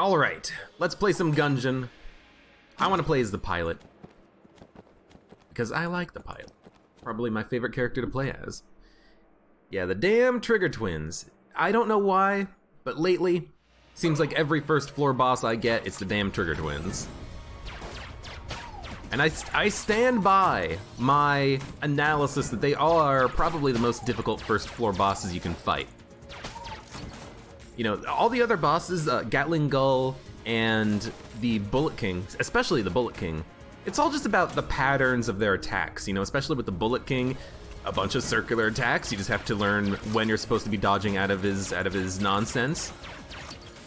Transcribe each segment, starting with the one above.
Alright, let's play some Gungeon. I want to play as the pilot. Because I like the pilot. Probably my favorite character to play as. Yeah, the damn Trigger Twins. I don't know why, but lately, seems like every first floor boss I get, it's the damn Trigger Twins. And I stand by my analysis that they are probably the most difficult first floor bosses you can fight. You know, all the other bosses, Gatling Gull and the Bullet King, especially the Bullet King, it's all just about the patterns of their attacks, you know, especially with the Bullet King, a bunch of circular attacks, you just have to learn when you're supposed to be dodging out of his nonsense.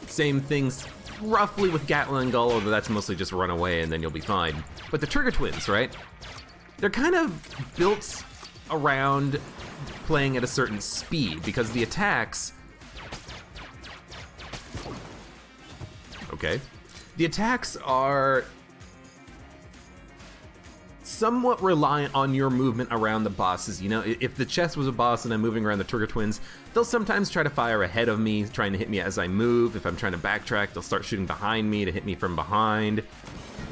Same things roughly with Gatling Gull, although that's mostly just run away and then you'll be fine. But the Trigger Twins, right? They're kind of built around playing at a certain speed because the attacks... Okay. The attacks are somewhat reliant on your movement around the bosses. You know, if the chest was a boss and I'm moving around the Trigger Twins, they'll sometimes try to fire ahead of me, trying to hit me as I move. If I'm trying to backtrack, they'll start shooting behind me to hit me from behind.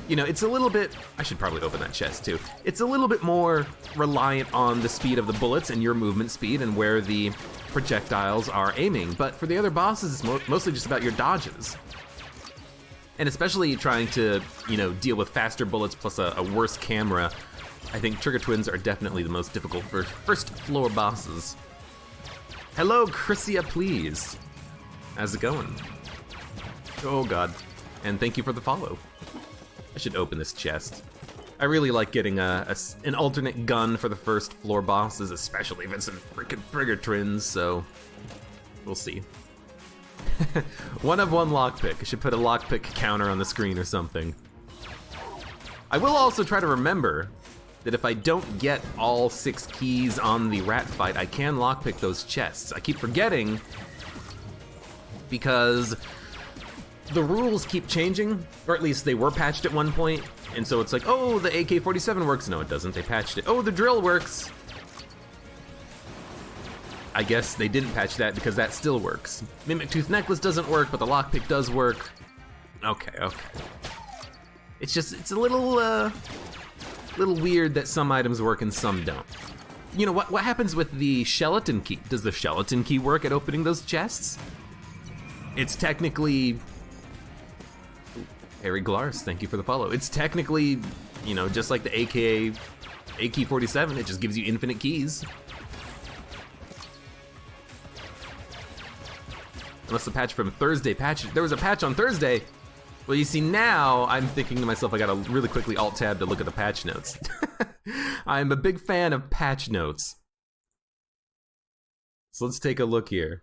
You know, it's a little bit... I should probably open that chest too. It's a little bit more reliant on the speed of the bullets and your movement speed and where the projectiles are aiming. But for the other bosses, it's mostly just about your dodges. And especially trying to, you know, deal with faster bullets plus a worse camera, I think Trigger Twins are definitely the most difficult for first floor bosses. Hello, Chrissia, please. How's it going? Oh god. And thank you for the follow. I should open this chest. I really like getting an alternate gun for the first floor bosses, especially if it's some freaking Trigger Twins, so we'll see. One of one lockpick. I should put a lockpick counter on the screen or something. I will also try to remember that if I don't get all 6 keys on the rat fight, I can lockpick those chests. I keep forgetting because the rules keep changing, or at least they were patched at one point, and so it's like, oh, the AK-47 works. No, it doesn't. They patched it. Oh, the drill works. I guess they didn't patch that because that still works. Mimic Tooth Necklace doesn't work, but the lockpick does work. Okay. It's just, it's a little weird that some items work and some don't. You know, what happens with the Skeleton Key? Does the Skeleton Key work at opening those chests? It's technically... Harry Glars, thank you for the follow. It's technically, you know, just like the AK-47, it just gives you infinite keys. Unless the patch from Thursday there was a patch on Thursday. Well, you see, now I'm thinking to myself, I gotta really quickly alt-tab to look at the patch notes. I'm a big fan of patch notes. So let's take a look here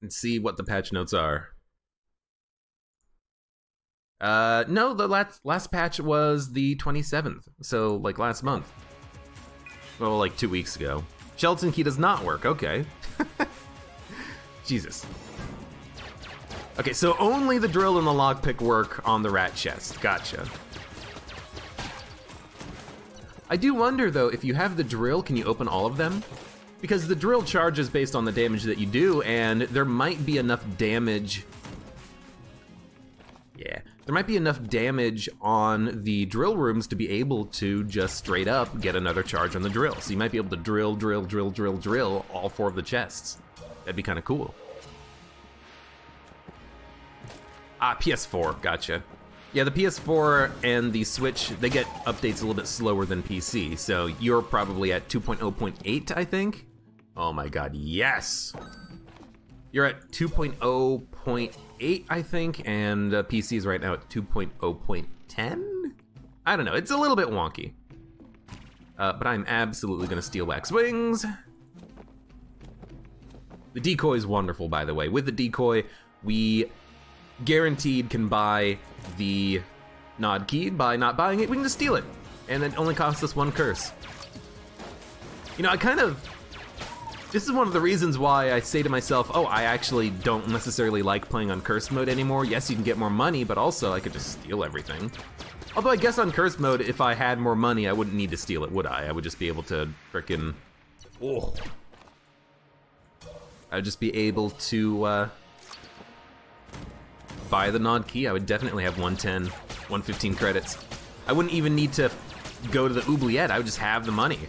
and see what the patch notes are. No, the last patch was the 27th, so like last month. Well, like 2 weeks ago. Skeleton Key does not work, okay. Jesus. Okay, so only the drill and the lockpick work on the rat chest. Gotcha. I do wonder, though, if you have the drill, can you open all of them? Because the drill charges based on the damage that you do, and there might be enough damage... Yeah, there might be enough damage on the drill rooms to be able to just straight up get another charge on the drill. So you might be able to drill all 4 of the chests. That'd be kind of cool. Ah, PS4, gotcha. Yeah, the PS4 and the Switch, they get updates a little bit slower than PC, so you're probably at 2.0.8, I think? Oh my god, yes! You're at 2.0.8, I think, and PC is right now at 2.0.10? I don't know, it's a little bit wonky. But I'm absolutely gonna steal Wax Wings. The decoy is wonderful, by the way. With the decoy, we guaranteed can buy the nod key. By not buying it, we can just steal it. And it only costs us 1 curse. You know, this is one of the reasons why I say to myself, oh, I actually don't necessarily like playing on curse mode anymore. Yes, you can get more money, but also I could just steal everything. Although I guess on curse mode, if I had more money, I wouldn't need to steal it, would I? I would just be able to frickin'... Oh. I'd just be able to, buy the Nod key, I would definitely have 110, 115 credits. I wouldn't even need to go to the oubliette, I would just have the money.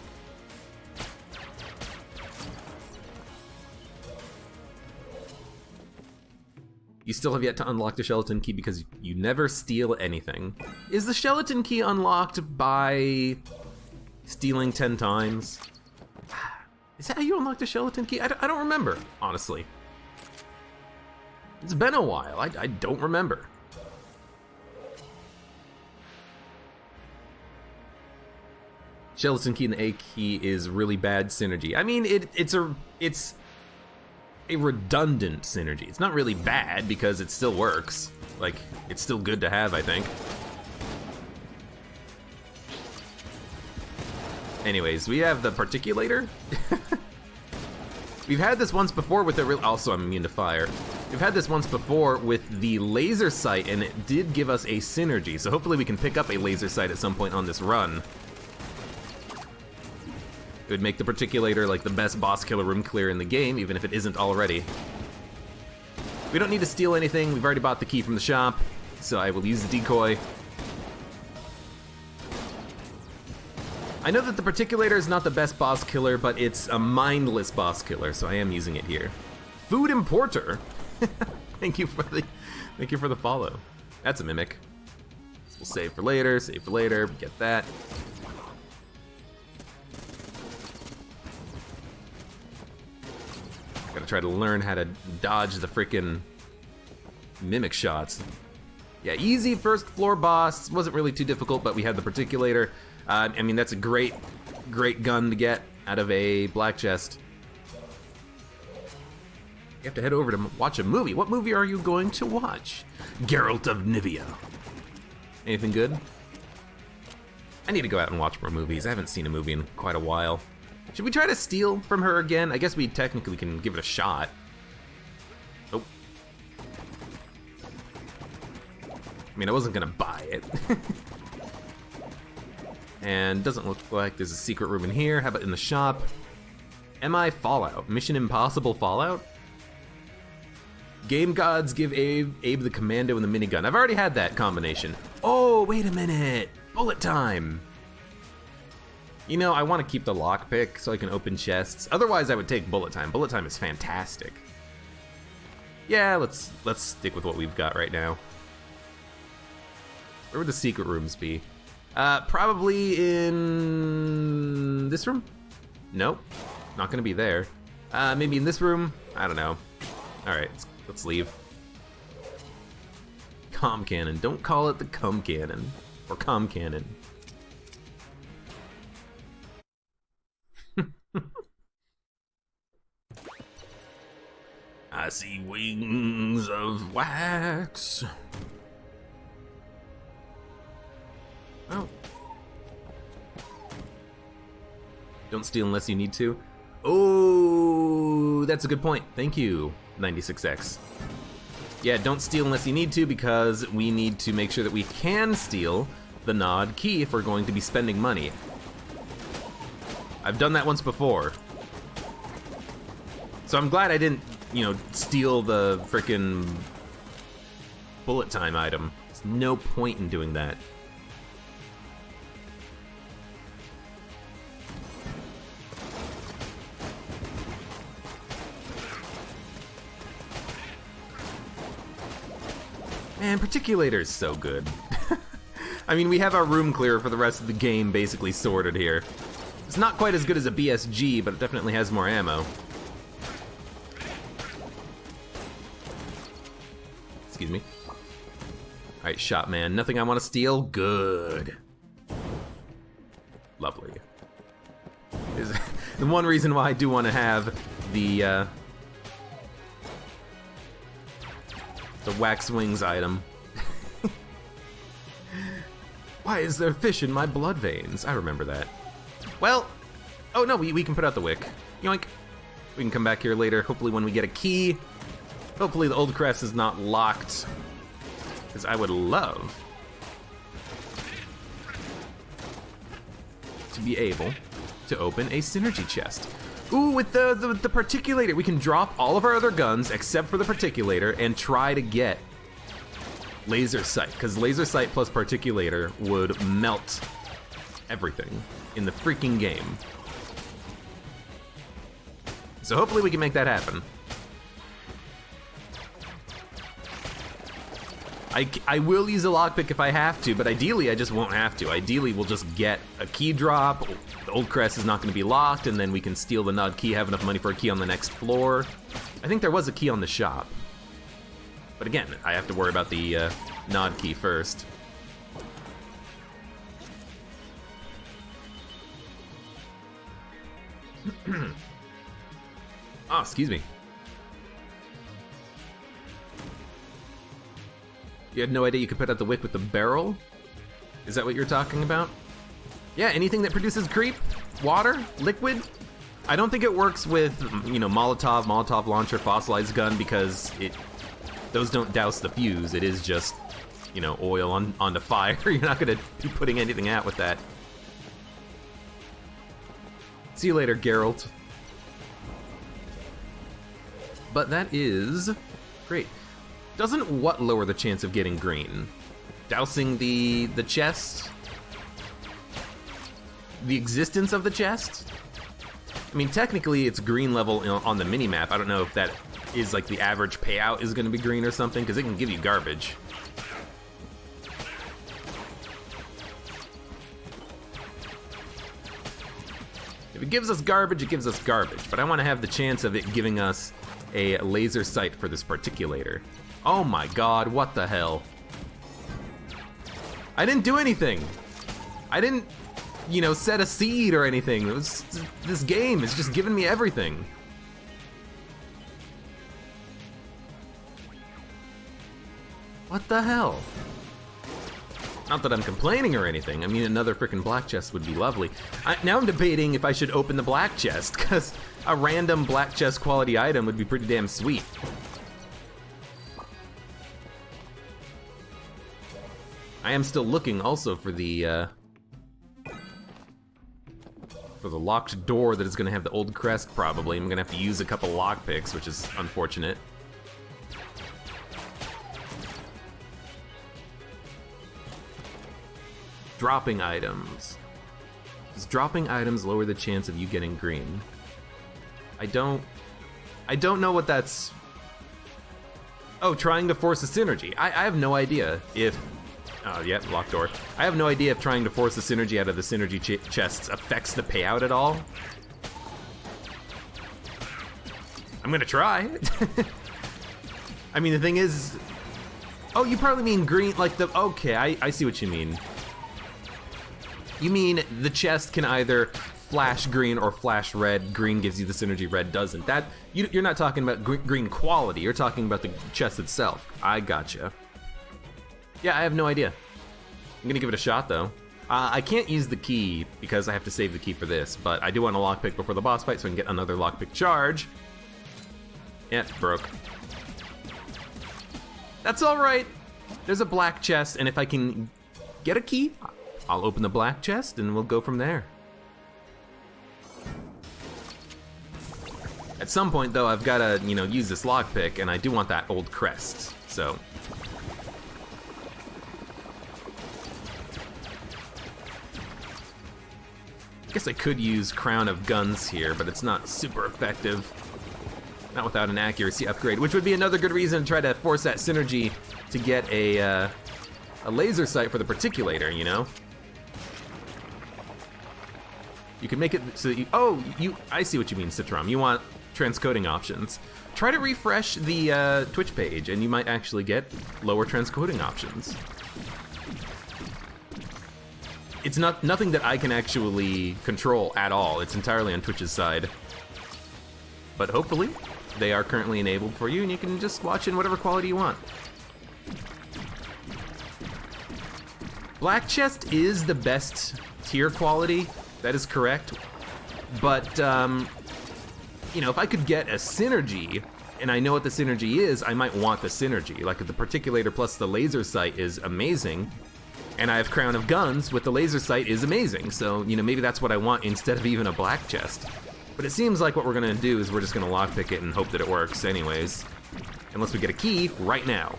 You still have yet to unlock the Skeleton Key because you never steal anything. Is the Skeleton Key unlocked by stealing 10 times? Is that how you unlock the Skeleton Key? I don't remember, honestly. It's been a while, I don't remember. Skeleton Key and the A key is really bad synergy. I mean, it's a redundant synergy. It's not really bad because it still works. Like, it's still good to have, I think. Anyways, we have the Particulator. We've had this once before with the also I'm immune to fire. We've had this once before with the laser sight, and it did give us a synergy, so hopefully we can pick up a laser sight at some point on this run. It would make the Particulator like the best boss killer room clear in the game, even if it isn't already. We don't need to steal anything, we've already bought the key from the shop, so I will use the decoy. I know that the Particulator is not the best boss killer, but it's a mindless boss killer, so I am using it here. Food Importer! Thank you for the follow. That's a mimic. So we'll save for later, get that. Gotta try to learn how to dodge the frickin' mimic shots. Yeah, easy first floor boss. Wasn't really too difficult, but we had the Particulator. I mean, that's a great gun to get out of a black chest. You have to head over to watch a movie. What movie are you going to watch? Geralt of Rivia. Anything good? I need to go out and watch more movies. I haven't seen a movie in quite a while. Should we try to steal from her again? I guess we technically can give it a shot. Oh. I mean, I wasn't gonna buy it. And doesn't look like there's a secret room in here. How about in the shop? MI Fallout. Mission Impossible Fallout? Game gods give Abe the commando and the minigun. I've already had that combination. Oh, wait a minute. Bullet time. You know, I want to keep the lockpick so I can open chests. Otherwise, I would take bullet time. Bullet time is fantastic. Yeah, let's stick with what we've got right now. Where would the secret rooms be? Probably in this room? Nope, not gonna be there. Maybe in this room? I don't know. All right, let's leave. Comm cannon. Don't call it the cum cannon or comm cannon. I see wings of wax. Oh. Don't steal unless you need to. Oh, that's a good point. Thank you, 96X. Yeah, don't steal unless you need to, because we need to make sure that we can steal the Nod key if we're going to be spending money. I've done that once before. So I'm glad I didn't, you know, steal the frickin' bullet time item. There's no point in doing that. Man, Particulator is so good. I mean, we have our room clear for the rest of the game basically sorted here. It's not quite as good as a BSG, but it definitely has more ammo. Excuse me. Alright, shot man. Nothing I want to steal? Good. Lovely. Is the one reason why I do want to have the wax wings item. Why is there fish in my blood veins? I remember that. Well, oh no, we can put out the wick. Yoink. We can come back here later, hopefully when we get a key. Hopefully the old crest is not locked, because I would love to be able to open a synergy chest. Ooh, with the Particulator, we can drop all of our other guns except for the Particulator and try to get laser sight, because laser sight plus particulator would melt everything in the freaking game. So hopefully we can make that happen. I will use a lockpick if I have to, but ideally I just won't have to. Ideally we'll just get a key drop, the old crest is not going to be locked, and then we can steal the nod key, have enough money for a key on the next floor. I think there was a key on the shop. But again, I have to worry about the nod key first. Oh, excuse me. You had no idea you could put out the wick with the barrel? Is that what you're talking about? Yeah, anything that produces creep, water, liquid. I don't think it works with, you know, Molotov launcher, fossilized gun, because those don't douse the fuse. It is just, you know, oil onto fire. You're not gonna be putting anything out with that. See you later, Geralt. But that is great. Doesn't what lower the chance of getting green? Dousing the chest? The existence of the chest? I mean, technically it's green level on the minimap. I don't know if that is like the average payout is gonna be green or something, because it can give you garbage. If it gives us garbage, it gives us garbage, but I want to have the chance of it giving us a laser sight for this particulator. Oh my god, what the hell? I didn't do anything. I didn't, you know, set a seed or anything. It was, this game is just giving me everything. What the hell? Not that I'm complaining or anything. I mean, another frickin' black chest would be lovely. Now I'm debating if I should open the black chest, because a random black chest quality item would be pretty damn sweet. I am still looking also for the locked door that is gonna have the old crest, probably. I'm gonna have to use a couple lockpicks, which is unfortunate. Dropping items. Does dropping items lower the chance of you getting green? I don't know what that's... Oh, trying to force a synergy. I have no idea if... Oh, yeah, locked door. I have no idea if trying to force a synergy out of the synergy chests affects the payout at all. I'm gonna try. I mean, the thing is... Oh, you probably mean green, like the... Okay, I see what you mean. You mean the chest can either flash green or flash red. Green gives you the synergy, red doesn't. That you're not talking about green quality, you're talking about the chest itself. I gotcha. Yeah, I have no idea. I'm gonna give it a shot though. I can't use the key because I have to save the key for this, but I do want a lockpick before the boss fight so I can get another lockpick charge. Yeah, it broke. That's alright. There's a black chest, and if I can get a key, I'll open the black chest and we'll go from there. At some point though, I've gotta, you know, use this lockpick, and I do want that old crest, so. I guess I could use Crown of Guns here, but it's not super effective. Not without an accuracy upgrade, which would be another good reason to try to force that synergy to get a laser sight for the particulator, you know? You can make it so that you, I see what you mean, Citrom. You want transcoding options. Try to refresh the Twitch page and you might actually get lower transcoding options. It's nothing that I can actually control at all. It's entirely on Twitch's side. But hopefully, they are currently enabled for you and you can just watch in whatever quality you want. Black chest is the best tier quality. That is correct, but, you know, if I could get a synergy, and I know what the synergy is, I might want the synergy. Like, the particulator plus the laser sight is amazing, and I have Crown of Guns with the laser sight is amazing, so, you know, maybe that's what I want instead of even a black chest. But it seems like what we're gonna do is we're just gonna lockpick it and hope that it works anyways. Unless we get a key right now.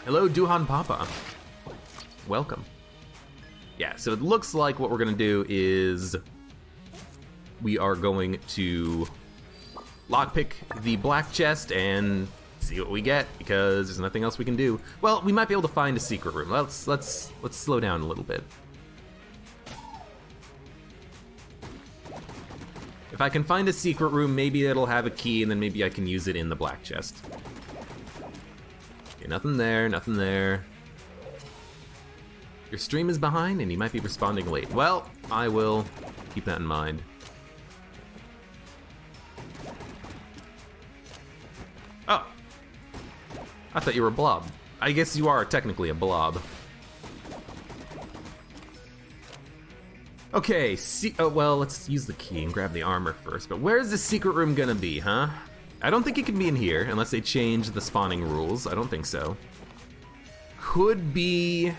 Hello, Duhan Papa. Welcome. Yeah, so it looks like what we're gonna do is we are going to lockpick the black chest and see what we get, because there's nothing else we can do. Well, we might be able to find a secret room. Let's slow down a little bit. If I can find a secret room, maybe it'll have a key, and then maybe I can use it in the black chest. Okay, nothing there, nothing there. Your stream is behind, and you might be responding late. Well, I will keep that in mind. Oh! I thought you were a blob. I guess you are technically a blob. Okay, oh, well, let's use the key and grab the armor first. But where's the secret room gonna be, huh? I don't think it can be in here, unless they change the spawning rules. I don't think so. Could be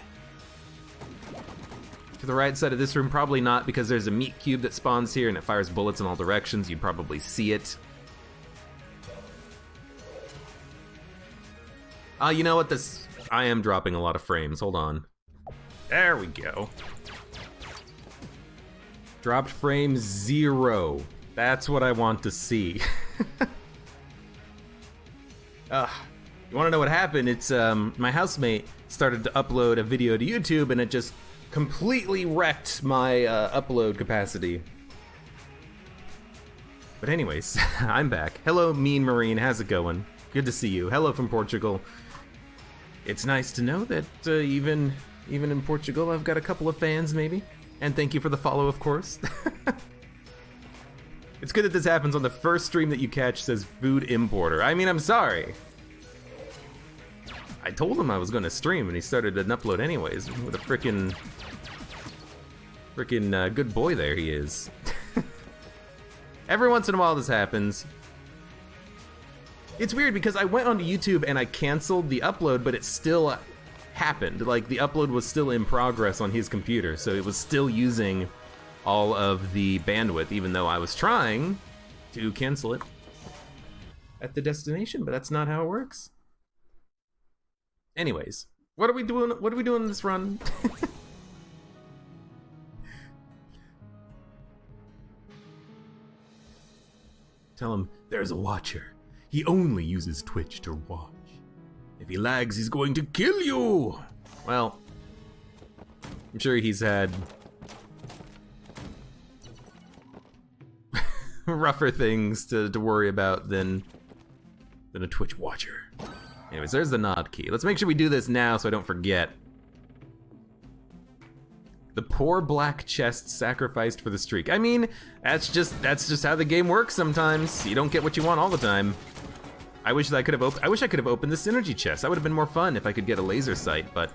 to the right side of this room, probably not, because there's a meat cube that spawns here and it fires bullets in all directions. You'd probably see it. You know what, I am dropping a lot of frames, hold on. There we go. Dropped frame 0. That's what I want to see. You wanna know what happened? It's, my housemate started to upload a video to YouTube and it just completely wrecked my upload capacity. But anyways, I'm back. Hello, Mean Marine, how's it going? Good to see you. Hello from Portugal. It's nice to know that even in Portugal I've got a couple of fans, maybe. And thank you for the follow, of course. It's good that this happens on the first stream that you catch, says food importer. I mean, I'm sorry. I told him I was gonna stream and he started an upload anyways. What a frickin' good boy there he is. Every once in a while this happens. It's weird because I went onto YouTube and I canceled the upload, but it still happened. Like, the upload was still in progress on his computer, so it was still using all of the bandwidth, even though I was trying to cancel it at the destination, but that's not how it works. Anyways, what are we doing? What are we doing in this run? Tell him there's a watcher. He only uses Twitch to watch. If he lags, he's going to kill you! Well, I'm sure he's had rougher things to worry about than a Twitch watcher. Anyways, there's the nod key. Let's make sure we do this now so I don't forget. The poor black chest sacrificed for the streak. I mean, that's just how the game works sometimes. You don't get what you want all the time. I wish I could have opened the synergy chest. That would have been more fun if I could get a laser sight, but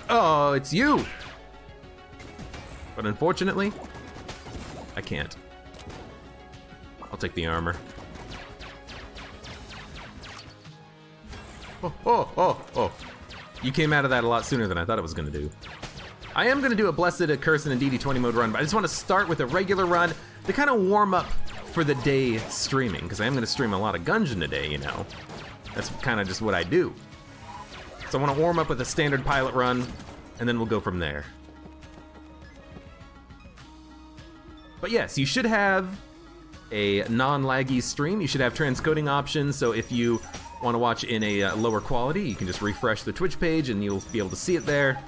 oh, it's you. But unfortunately, I can't. I'll take the armor. Oh. You came out of that a lot sooner than I thought it was gonna do. I am gonna do a Blessed, a Curse, and a DD20 mode run, but I just wanna start with a regular run to kind of warm up for the day streaming, because I am gonna stream a lot of Gungeon today, you know. That's kind of just what I do. So I wanna warm up with a standard pilot run, and then we'll go from there. But yes, you should have a non-laggy stream. You should have transcoding options, so if you want to watch in a lower quality, you can just refresh the Twitch page and you'll be able to see it there.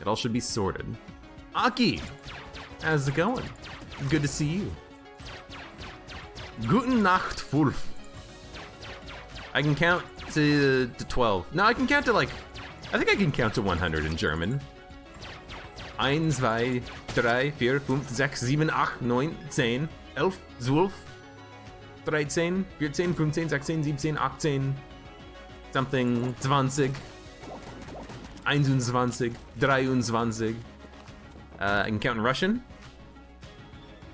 It all should be sorted. Aki, how's it going? Good to see you. Guten Nacht, Wolf. I can count to 12. No, I can count to I think I can count to 100 in German. 1, 2, 3, 4, 5, 6, 7, 8, 9, 10, 11, 12, 13, 14, 15, 16, 17, 18, something, 20, 21, 23. I can count in Russian.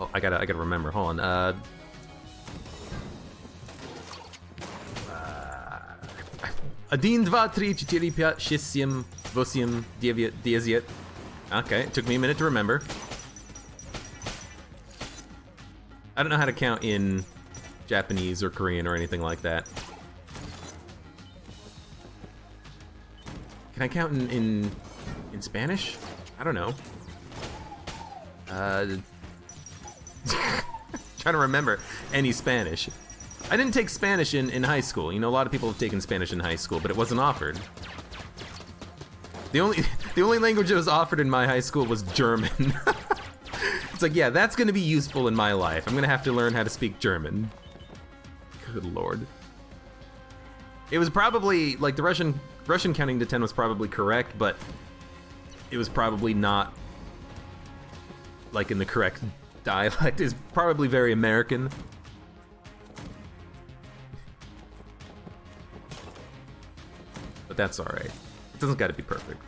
Oh, I gotta remember. Hold on. 1, 2, 3, 4, 5, 6, 7, 8, 9, 10. Okay, it took me a minute to remember. I don't know how to count in Japanese or Korean or anything like that. Can I count in Spanish? I don't know. Trying to remember any Spanish. I didn't take Spanish in high school. You know, a lot of people have taken Spanish in high school, but it wasn't offered. The only language that was offered in my high school was German. It's like, yeah, that's gonna be useful in my life. I'm gonna have to learn how to speak German. Good lord. It was probably, like, the Russian counting to 10 was probably correct, but it was probably not, like, in the correct dialect. It's probably very American. But that's alright. It doesn't gotta be perfect.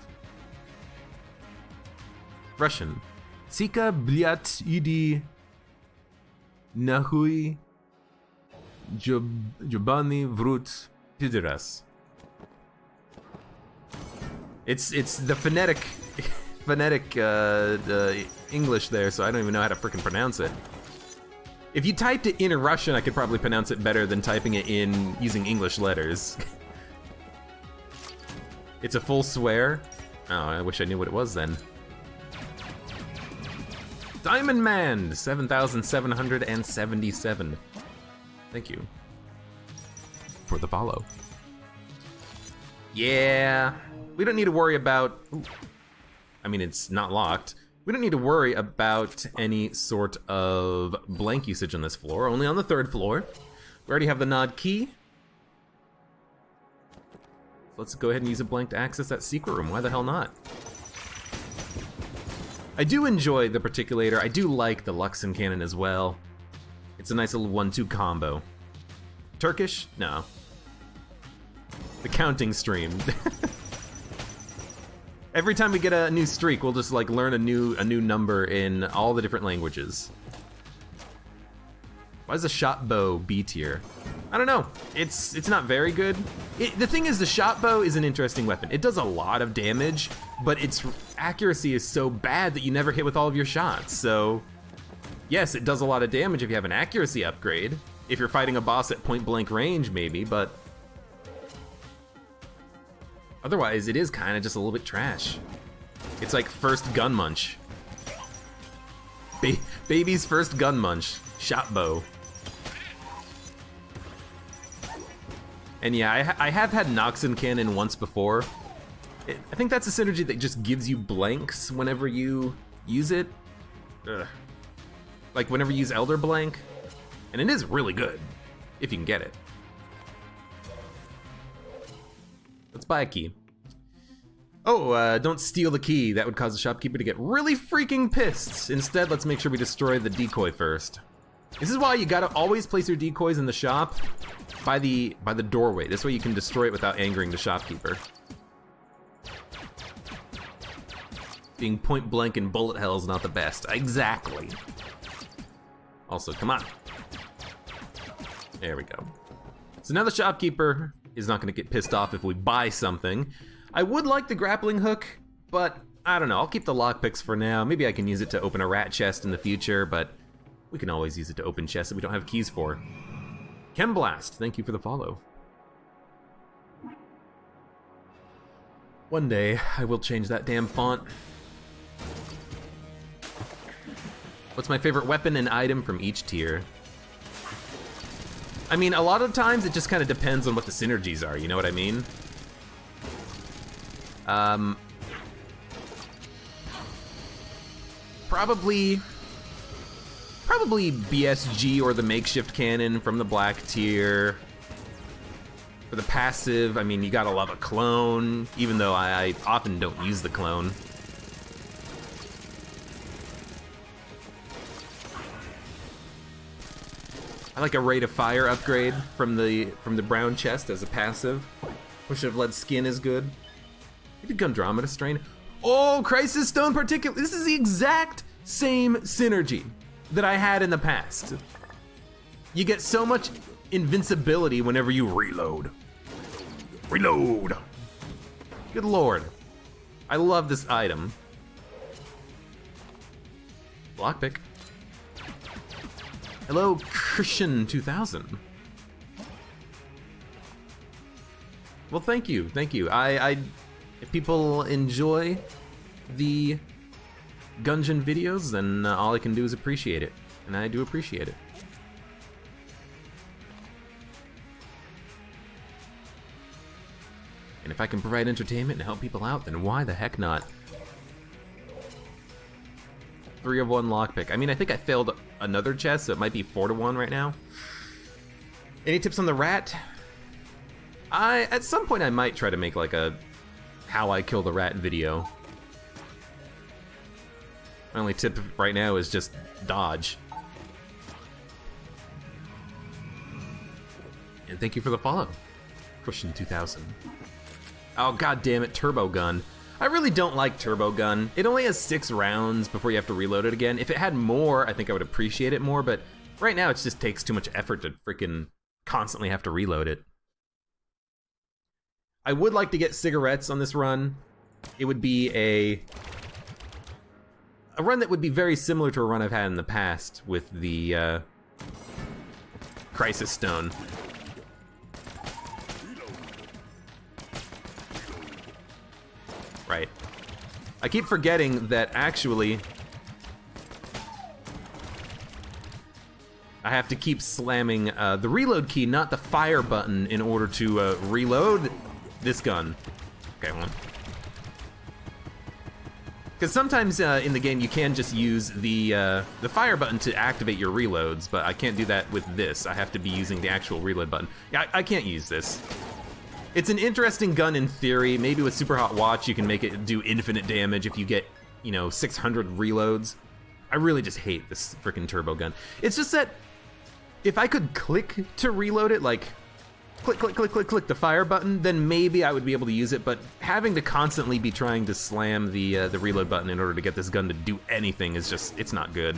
Russian. Sika blyat idi nahui jobani vrut pideras. It's the phonetic English there, so I don't even know how to freaking pronounce it. If you typed it in Russian, I could probably pronounce it better than typing it in using English letters. It's a full swear. Oh, I wish I knew what it was then. Diamond Man, 7,777. Thank you for the follow. Yeah, we don't need to worry about, I mean, it's not locked. We don't need to worry about any sort of blank usage on this floor, only on the 3rd floor. We already have the nod key. Let's go ahead and use a blank to access that secret room. Why the hell not? I do enjoy the Particulator. I do like the Luxon Cannon as well. It's a nice little 1-2 combo. Turkish? No. The counting stream. Every time we get a new streak, we'll just like learn a new number in all the different languages. Why is the shot bow B tier? I don't know. It's not very good. The thing is, the shot bow is an interesting weapon. It does a lot of damage, but its accuracy is so bad that you never hit with all of your shots. So, yes, it does a lot of damage if you have an accuracy upgrade. If you're fighting a boss at point blank range, maybe, but otherwise, it is kind of just a little bit trash. It's like first gun munch. Baby's first gun munch. Shot bow. And yeah, I have had Noxon Cannon once before. I think that's a synergy that just gives you blanks whenever you use it. Ugh. Like whenever you use Elder Blank. And it is really good, if you can get it. Let's buy a key. Oh, don't steal the key. That would cause the shopkeeper to get really freaking pissed. Instead, let's make sure we destroy the decoy first. This is why you gotta always place your decoys in the shop by the doorway. This way you can destroy it without angering the shopkeeper. Being point blank in bullet hell is not the best. Exactly. Also, come on. There we go. So now the shopkeeper is not gonna get pissed off if we buy something. I would like the grappling hook, but I don't know. I'll keep the lockpicks for now. Maybe I can use it to open a rat chest in the future, but we can always use it to open chests that we don't have keys for. Chemblast, thank you for the follow. One day, I will change that damn font. What's my favorite weapon and item from each tier? I mean, a lot of times it just kind of depends on what the synergies are, you know what I mean? Probably BSG or the makeshift cannon from the black tier. For the passive, I mean, you gotta love a clone, even though I often don't use the clone. I like a rate of fire upgrade from the brown chest as a passive. Push of lead skin is good. Maybe Gundromeda strain. Oh, Crisis Stone Particular. This is the exact same synergy that I had in the past. You get so much invincibility whenever you reload. Reload. Good lord. I love this item. Lockpick. Hello, Christian 2000. Well, thank you, thank you. If people enjoy the Gungeon videos, then all I can do is appreciate it. And I do appreciate it. And if I can provide entertainment and help people out, then why the heck not? 3 of 1 lockpick. I mean, I think I failed another chest, so it might be 4 to 1 right now. Any tips on the rat? At some point I might try to make like a how I kill the rat video. My only tip right now is just dodge. And thank you for the follow, Christian 2000. Oh god damn it, turbo gun. I really don't like turbo gun. It only has 6 rounds before you have to reload it again. If it had more, I think I would appreciate it more, but right now it just takes too much effort to freaking constantly have to reload it. I would like to get cigarettes on this run. It would be a run that would be very similar to a run I've had in the past with the Crisis Stone. Right. I keep forgetting that actually I have to keep slamming the reload key, not the fire button, in order to reload this gun. Okay, hold on. Because sometimes in the game you can just use the fire button to activate your reloads, but I can't do that with this. I have to be using the actual reload button. Yeah, I can't use this. It's an interesting gun in theory. Maybe with Super Hot Watch you can make it do infinite damage if you get, you know, 600 reloads. I really just hate this frickin' turbo gun. It's just that if I could click to reload it, like click, click, click, click, click the fire button, then maybe I would be able to use it, but having to constantly be trying to slam the reload button in order to get this gun to do anything is just, it's not good.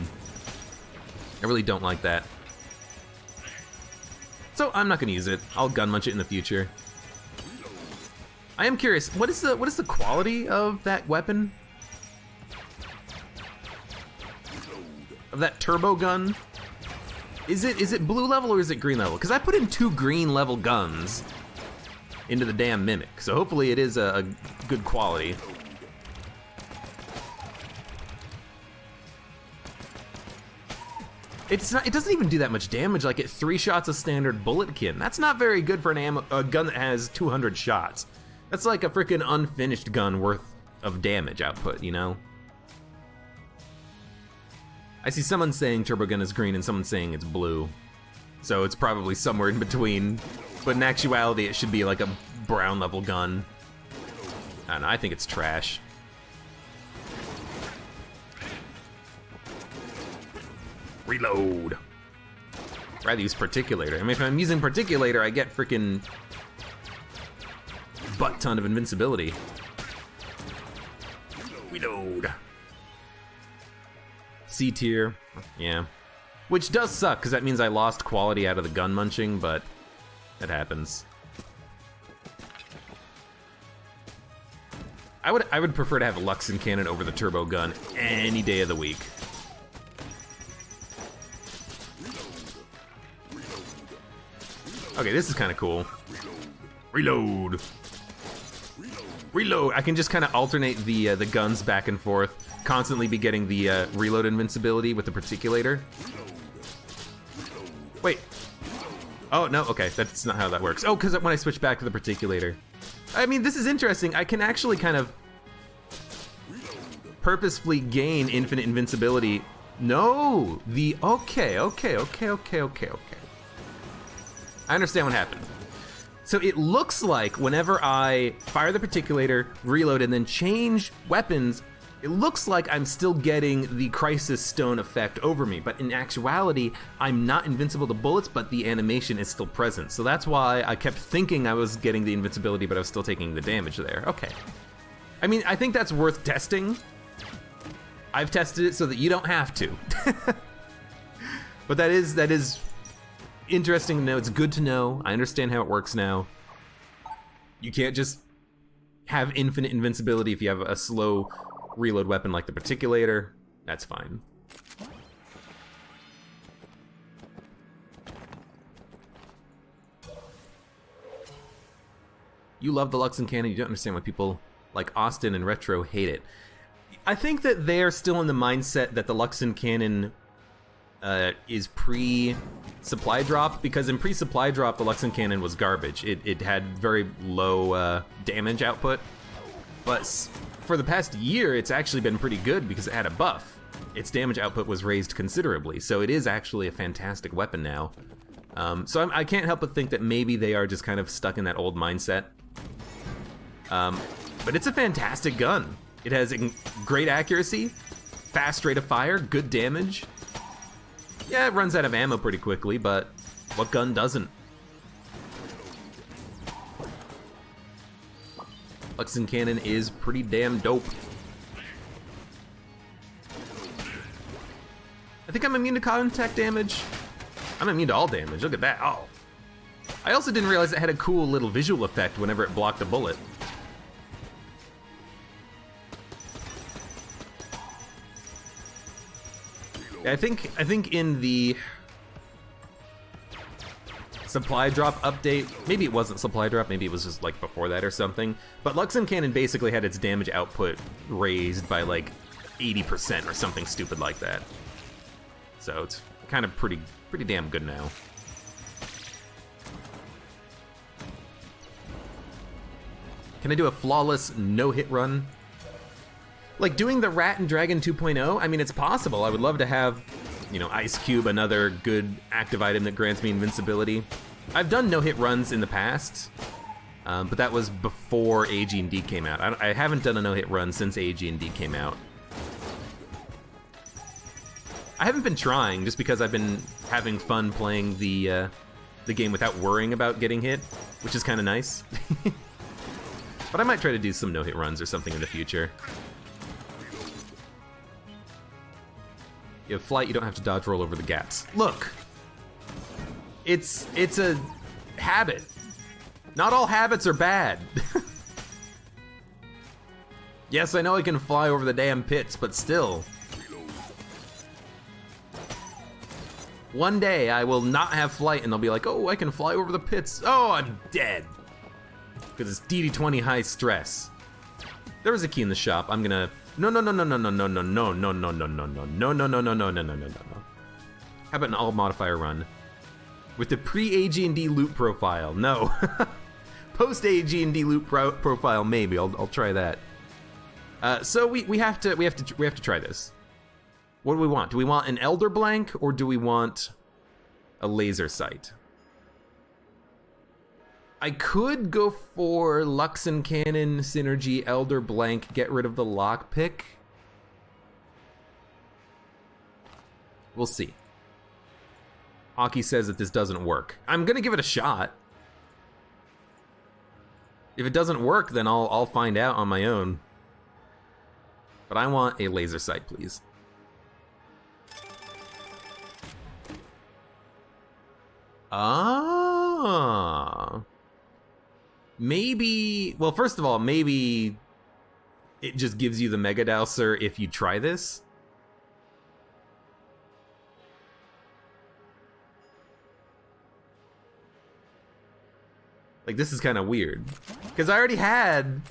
I really don't like that. So I'm not gonna use it. I'll gun munch it in the future. I am curious, what is the quality of that weapon? Of that turbo gun? Is it blue level or is it green level? Because I put in 2 green level guns into the damn Mimic, so hopefully it is a good quality. It's not. It doesn't even do that much damage. Like, at 3 shots of standard bulletkin. That's not very good for a gun that has 200 shots. That's like a freaking unfinished gun worth of damage output, you know? I see someone saying turbo gun is green and someone saying it's blue. So it's probably somewhere in between. But in actuality, it should be like a brown level gun. I don't know, I think it's trash. Reload. I'd rather use Particulator. I mean, if I'm using Particulator, I get freaking butt ton of invincibility. Reload. C tier, yeah. Which does suck, because that means I lost quality out of the gun munching, but it happens. I would prefer to have a Luxon cannon over the turbo gun any day of the week. Okay, this is kind of cool. Reload. Reload. I can just kind of alternate the guns back and forth, constantly be getting the reload invincibility with the Particulator. Wait. Oh, no, okay, that's not how that works. Oh, because when I switch back to the Particulator. I mean, this is interesting. I can actually kind of purposefully gain infinite invincibility. No, okay. I understand what happened. So it looks like whenever I fire the Particulator, reload, and then change weapons, it looks like I'm still getting the Crisis Stone effect over me, but in actuality, I'm not invincible to bullets, but the animation is still present. So that's why I kept thinking I was getting the invincibility, but I was still taking the damage there. Okay. I mean, I think that's worth testing. I've tested it so that you don't have to. But that is interesting to know. It's good to know. I understand how it works now. You can't just have infinite invincibility if you have a slow reload weapon like the Particulator. That's fine. You love the Luxon cannon. You don't understand why people like Austin and Retro hate it. I think that they're still in the mindset that the Luxon cannon is pre-supply drop, because in pre-supply drop, the Luxon cannon was garbage. It had very low damage output, but for the past year, it's actually been pretty good because it had a buff. Its damage output was raised considerably, so it is actually a fantastic weapon now. So I can't help but think that maybe they are just kind of stuck in that old mindset. But it's a fantastic gun. It has great accuracy, fast rate of fire, good damage. Yeah, it runs out of ammo pretty quickly, but what gun doesn't? Luxon cannon is pretty damn dope. I think I'm immune to contact damage. I'm immune to all damage, look at that, oh. I also didn't realize it had a cool little visual effect whenever it blocked a bullet. I think in the supply drop update, maybe it wasn't supply drop, maybe it was just like before that or something, but Luxon cannon basically had its damage output raised by like 80% or something stupid like that. So it's kind of pretty damn good now. Can I do a flawless no-hit run? Like doing the Rat and Dragon 2.0, I mean, it's possible. I would love to have, you know, Ice Cube, another good active item that grants me invincibility. I've done no-hit runs in the past, but that was before AG&D came out. I haven't done a no-hit run since AG&D came out. I haven't been trying, just because I've been having fun playing the game without worrying about getting hit, which is kind of nice. But I might try to do some no-hit runs or something in the future. You have flight, you don't have to dodge roll over the gaps. Look! It's a habit. Not all habits are bad. Yes, I know I can fly over the damn pits, but still. One day I will not have flight and they'll be like, oh, I can fly over the pits. Oh, I'm dead. Because it's DD20 high stress. There was a key in the shop. I'm gonna... No. How about an all modifier run? With the pre-AG&D loot profile. No. Post-AG&D loot profile, maybe. I'll try that. So we have to try this. What do we want? Do we want an Elder Blank or do we want a laser sight? I could go for Luxon Cannon, Synergy, Elder Blank, get rid of the lockpick. We'll see. Aki says that this doesn't work. I'm gonna give it a shot. If it doesn't work, then I'll find out on my own. But I want a laser sight, please. Ah. Maybe, well, first of all, maybe it just gives you the Mega Dowser if you try this. Like, this is kind of weird. Because I already had...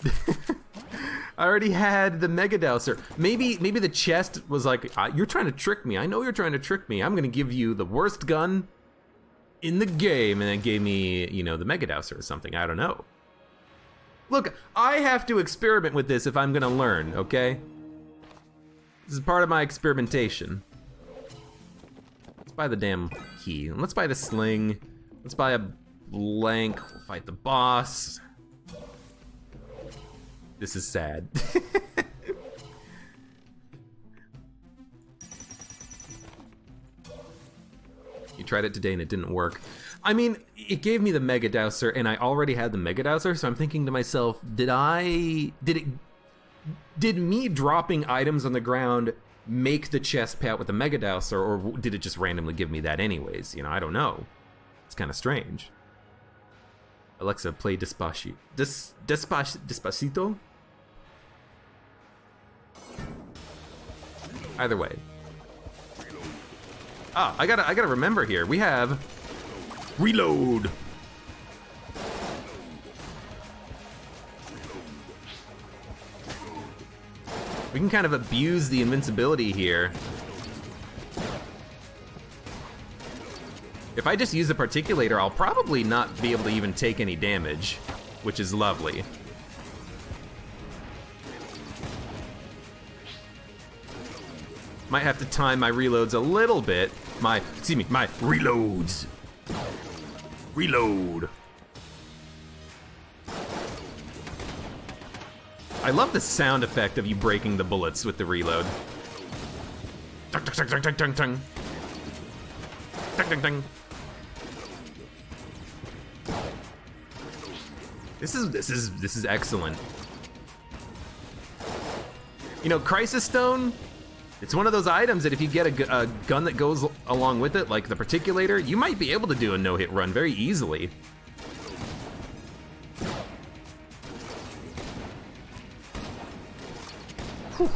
I already had the Mega Dowser. Maybe the chest was like, you're trying to trick me. I know you're trying to trick me. I'm going to give you the worst gun in the game. And it gave me, you know, the Mega Dowser or something. I don't know. Look, I have to experiment with this if I'm going to learn, okay? This is part of my experimentation. Let's buy the damn key. Let's buy the sling. Let's buy a blank. We'll fight the boss. This is sad. You tried it today and it didn't work. I mean, it gave me the Mega Dowser and I already had the Mega Dowser, so I'm thinking to myself, did me dropping items on the ground make the chest pay out with the Mega Dowser, or did it just randomly give me that anyways? You know, I don't know. It's kind of strange. Alexa, play Despacito. Despacito? Either way. Ah, I gotta remember here. We have reload. We can kind of abuse the invincibility here. If I just use the Particulator, I'll probably not be able to even take any damage, which is lovely. Might have to time my reloads a little bit. My reloads. Reload. I love the sound effect of you breaking the bullets with the reload. Tung, tung, tung, tung, tung, tung. Tung, tung, tung. This is excellent. You know, Crisis Stone, it's one of those items that if you get a gun that goes along with it, like the Particulator, you might be able to do a no-hit run very easily. Whew.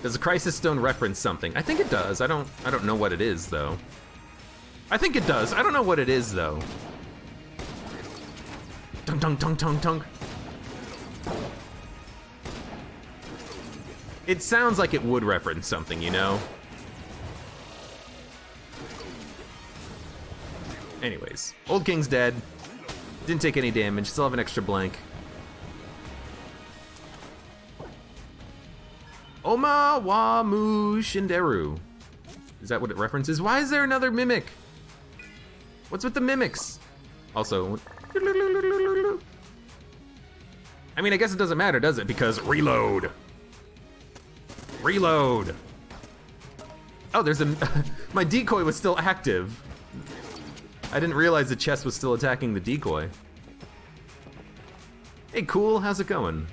Does the Crisis Stone reference something? I think it does. I don't know what it is though. I think it does. I don't know what it is though. Tung tung tung tung tung. It sounds like it would reference something, you know? Anyways, Old King's dead. Didn't take any damage, still have an extra blank. Oma wa mu shinderu. Is that what it references? Why is there another mimic? What's with the mimics? Also, I mean, I guess it doesn't matter, does it? Because reload. Reload. Oh, there's a, my decoy was still active. I didn't realize the chest was still attacking the decoy. Hey, cool, how's it going?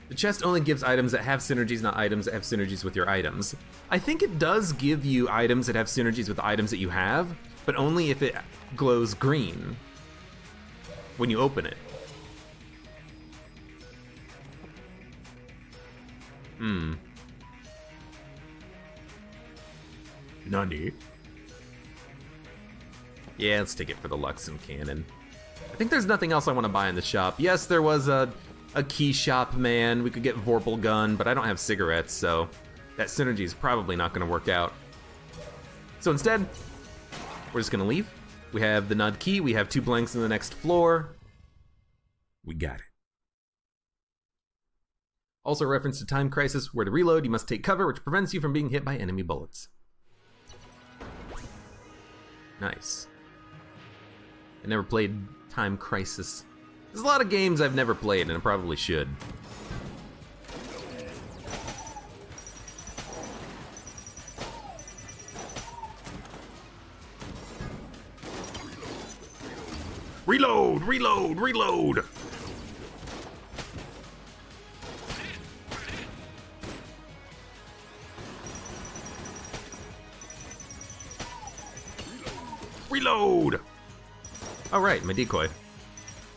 The chest only gives items that have synergies, not items that have synergies with your items. I think it does give you items that have synergies with the items that you have, but only if it glows green when you open it. Nani? Yeah, let's take it for the Luxon cannon. I think there's nothing else I want to buy in the shop. Yes, there was a key shop man. We could get Vorpal gun, but I don't have cigarettes, so that synergy is probably not going to work out. So instead, we're just going to leave. We have the Nud key. We have 2 blanks in the next floor. We got it. Also a reference to Time Crisis, where to reload, you must take cover, which prevents you from being hit by enemy bullets. Nice. I never played Time Crisis. There's a lot of games I've never played, and I probably should. Reload! Reload! Reload! Reload! Oh right, my decoy.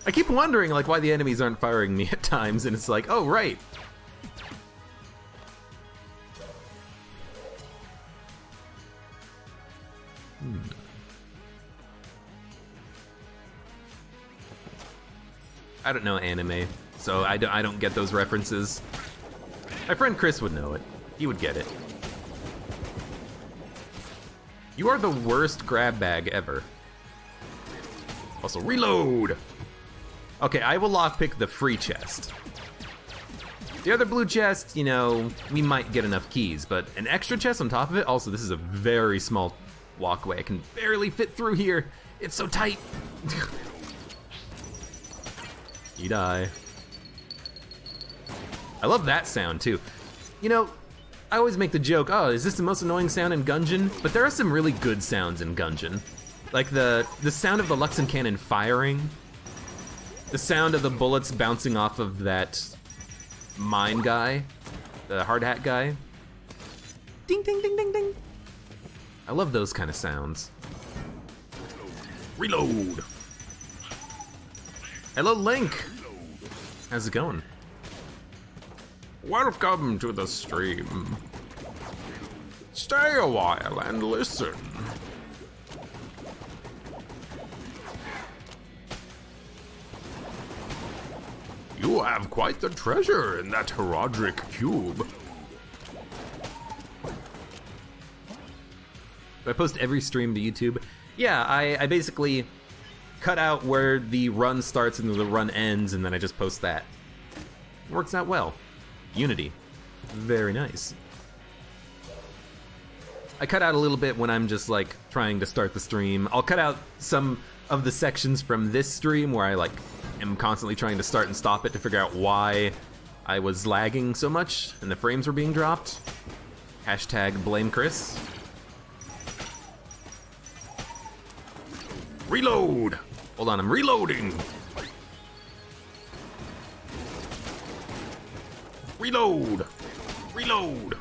I keep wondering like why the enemies aren't firing me at times, and it's like, oh right. I don't know anime, so I don't get those references. My friend Chris would know it. He would get it. You are the worst grab bag ever. Also, reload! Okay, I will lockpick the free chest. The other blue chest, you know, we might get enough keys, but an extra chest on top of it, also this is a very small walkway. I can barely fit through here. It's so tight. You die. I love that sound too. You know, I always make the joke, oh, is this the most annoying sound in Gungeon? But there are some really good sounds in Gungeon. Like the sound of the Luxon cannon firing, the sound of the bullets bouncing off of that mine guy, the hard hat guy. Ding, ding, ding, ding, ding. I love those kind of sounds. Reload. Hello, Link. How's it going? Welcome to the stream. Stay a while and listen. You have quite the treasure in that Herodric cube. Do I post every stream to YouTube? Yeah, I basically cut out where the run starts and the run ends, and then I just post that. It works out well. Unity. Very nice. I cut out a little bit when I'm just like trying to start the stream. I'll cut out some of the sections from this stream where I like am constantly trying to start and stop it to figure out why I was lagging so much and the frames were being dropped. Hashtag blame Chris. Reload! Hold on, I'm reloading! Reload! Reload!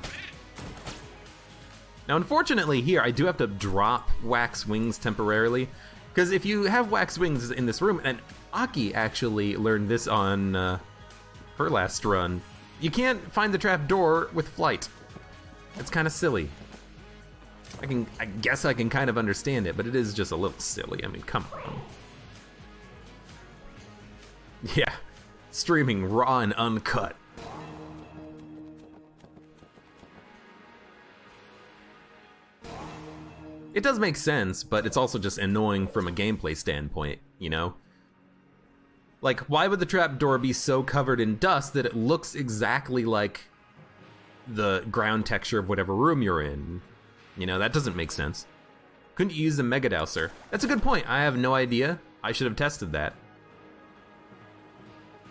Now, unfortunately, here, I do have to drop wax wings temporarily, because if you have wax wings in this room, and Aki actually learned this on her last run, you can't find the trap door with flight. It's kind of silly. I guess I can kind of understand it, but it is just a little silly. I mean, come on. Yeah, streaming raw and uncut. It does make sense, but it's also just annoying from a gameplay standpoint, you know? Like, why would the trapdoor be so covered in dust that it looks exactly like the ground texture of whatever room you're in? You know, that doesn't make sense. Couldn't you use the Mega Dowser? That's a good point. I have no idea. I should have tested that.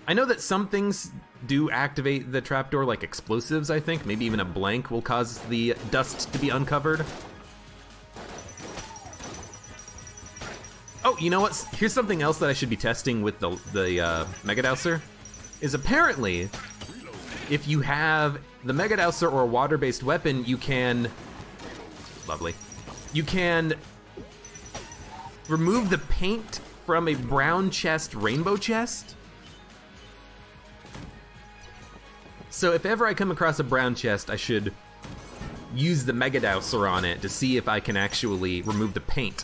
I know that some things do activate the trapdoor, like explosives, I think. Maybe even a blank will cause the dust to be uncovered. Oh, you know what? Here's something else that I should be testing with the Mega Dowser. Is apparently, if you have the Mega Dowser or a water-based weapon, you can... Lovely. You can remove the paint from a brown chest, rainbow chest. So if ever I come across a brown chest, I should use the Mega Dowser on it to see if I can actually remove the paint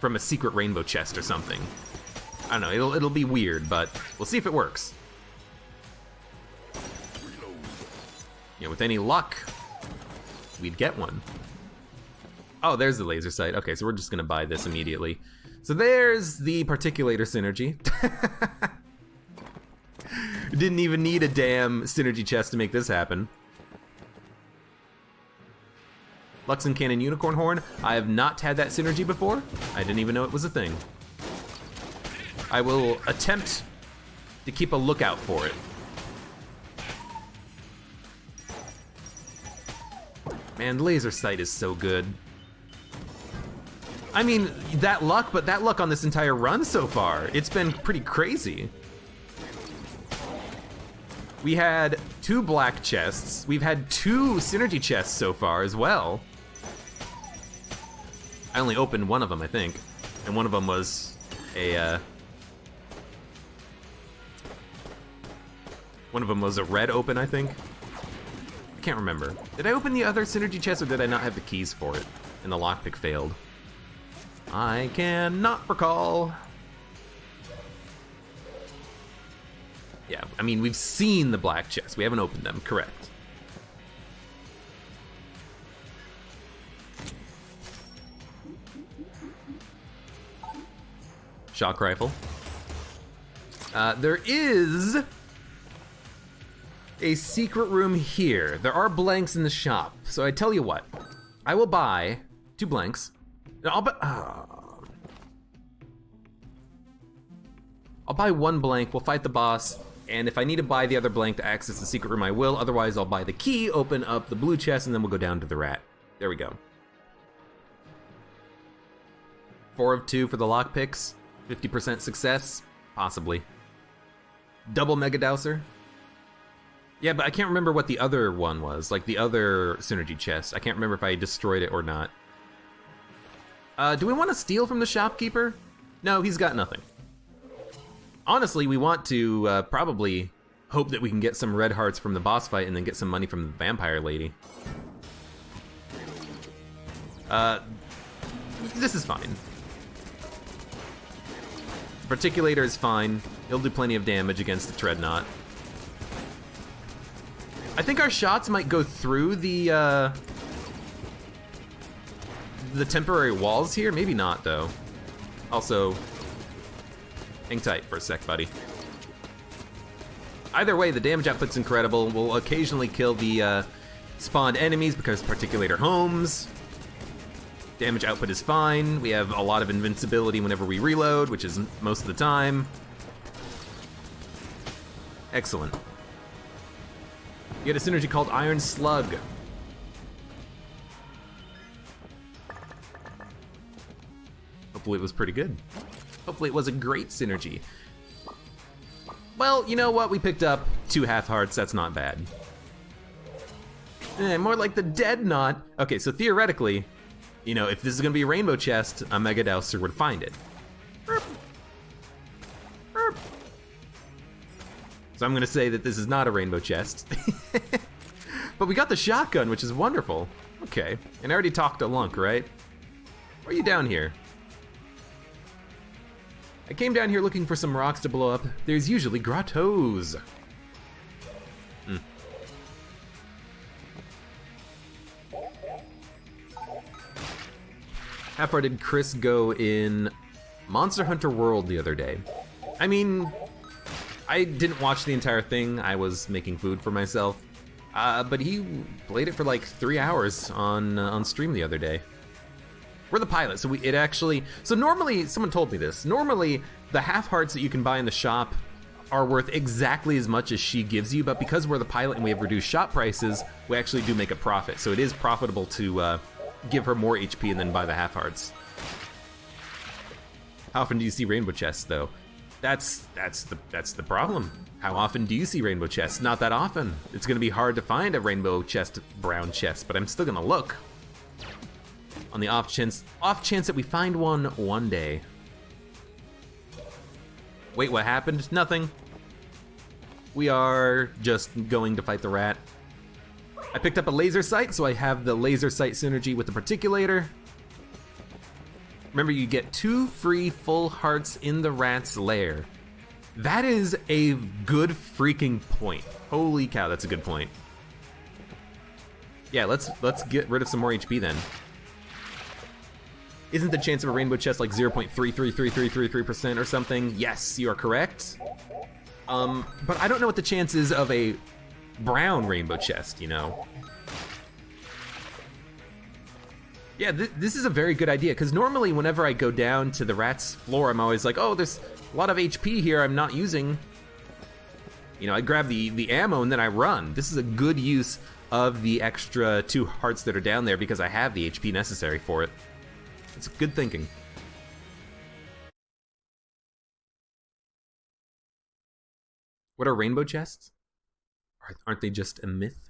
from a secret rainbow chest or something. I don't know, it'll be weird, but we'll see if it works. You know, with any luck, we'd get one. Oh, there's the laser sight. Okay, so we're just gonna buy this immediately. So there's the particulator synergy. Didn't even need a damn synergy chest to make this happen. Luxon Cannon Unicorn Horn. I have not had that synergy before. I didn't even know it was a thing. I will attempt to keep a lookout for it. Man, laser sight is so good. I mean, that luck, but that luck on this entire run so far, it's been pretty crazy. We had 2 black chests. We've had 2 synergy chests so far as well. I only opened one of them, I think. And one of them was a, one of them was a red open, I think. I can't remember. Did I open the other synergy chest or did I not have the keys for it? And the lockpick failed. I cannot recall. Yeah, I mean, we've seen the black chests. We haven't opened them, correct. Shock rifle. There is a secret room here. There are blanks in the shop. So I tell you what, I will buy 2 blanks. I'll buy 1 blank, we'll fight the boss, and if I need to buy the other blank to access the secret room, I will. Otherwise, I'll buy the key, open up the blue chest, and then we'll go down to the rat. There we go. 4 of 2 for the lockpicks. 50% success? Possibly. Double Mega Dowser? Yeah, but I can't remember what the other one was, like the other synergy chest. I can't remember if I destroyed it or not. Do we want to steal from the shopkeeper? No, he's got nothing. Honestly, we want to probably hope that we can get some red hearts from the boss fight and then get some money from the vampire lady. This is fine. The particulator is fine. He'll do plenty of damage against the Dreadnought. I think our shots might go through the temporary walls here. Maybe not, though. Also, hang tight for a sec, buddy. Either way, the damage output's incredible. We'll occasionally kill the spawned enemies because particulator homes. Damage output is fine. We have a lot of invincibility whenever we reload, which is most of the time. Excellent. You get a synergy called Iron Slug. Hopefully it was pretty good. Hopefully it was a great synergy. Well, you know what? We picked up 2 half hearts. That's not bad. More like the dead knot. Okay, so theoretically, you know, if this is gonna be a rainbow chest, a Mega Dowser would find it. Burp. Burp. So I'm gonna say that this is not a rainbow chest. But we got the shotgun, which is wonderful. Okay, and I already talked to Lunk, right? Why are you down here? I came down here looking for some rocks to blow up. There's usually grottos. How far did Chris go in Monster Hunter World the other day? I mean, I didn't watch the entire thing. I was making food for myself. But he played it for like 3 hours on stream the other day. We're the pilot, so so normally, someone told me this, normally the half hearts that you can buy in the shop are worth exactly as much as she gives you, but because we're the pilot and we have reduced shop prices, we actually do make a profit. So it is profitable to give her more HP and then buy the half hearts. How often do you see rainbow chests, though? That's the problem. How often do you see rainbow chests? Not that often. It's gonna be hard to find a rainbow chest, brown chest, but I'm still gonna look. On the off chance that we find one day. Wait, what happened? Nothing. We are just going to fight the rat. I picked up a laser sight, so I have the laser sight synergy with the particulator. Remember, you get 2 free full hearts in the rat's lair. That is a good freaking point. Holy cow, that's a good point. Yeah, let's get rid of some more HP then. Isn't the chance of a rainbow chest like 0.333333% or something? Yes, you are correct. But I don't know what the chance is of a brown rainbow chest, you know? Yeah, this is a very good idea, because normally whenever I go down to the rat's floor, I'm always like, oh, there's a lot of HP here I'm not using. You know, I grab the ammo and then I run. This is a good use of the extra 2 hearts that are down there because I have the HP necessary for it. It's good thinking. What are rainbow chests? Aren't they just a myth?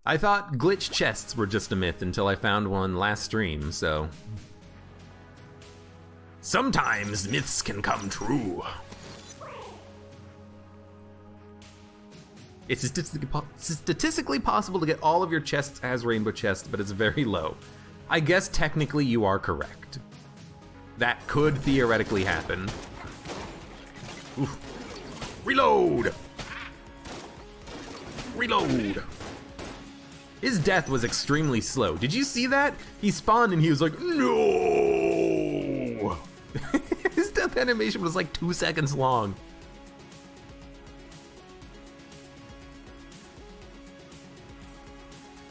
I thought glitch chests were just a myth until I found one last stream, so... Sometimes myths can come true. It's statistically possible to get all of your chests as rainbow chests, but it's very low. I guess technically you are correct. That could theoretically happen. Oof. Reload! Reload! His death was extremely slow. Did you see that? He spawned and he was like, no! His death animation was like 2 seconds long.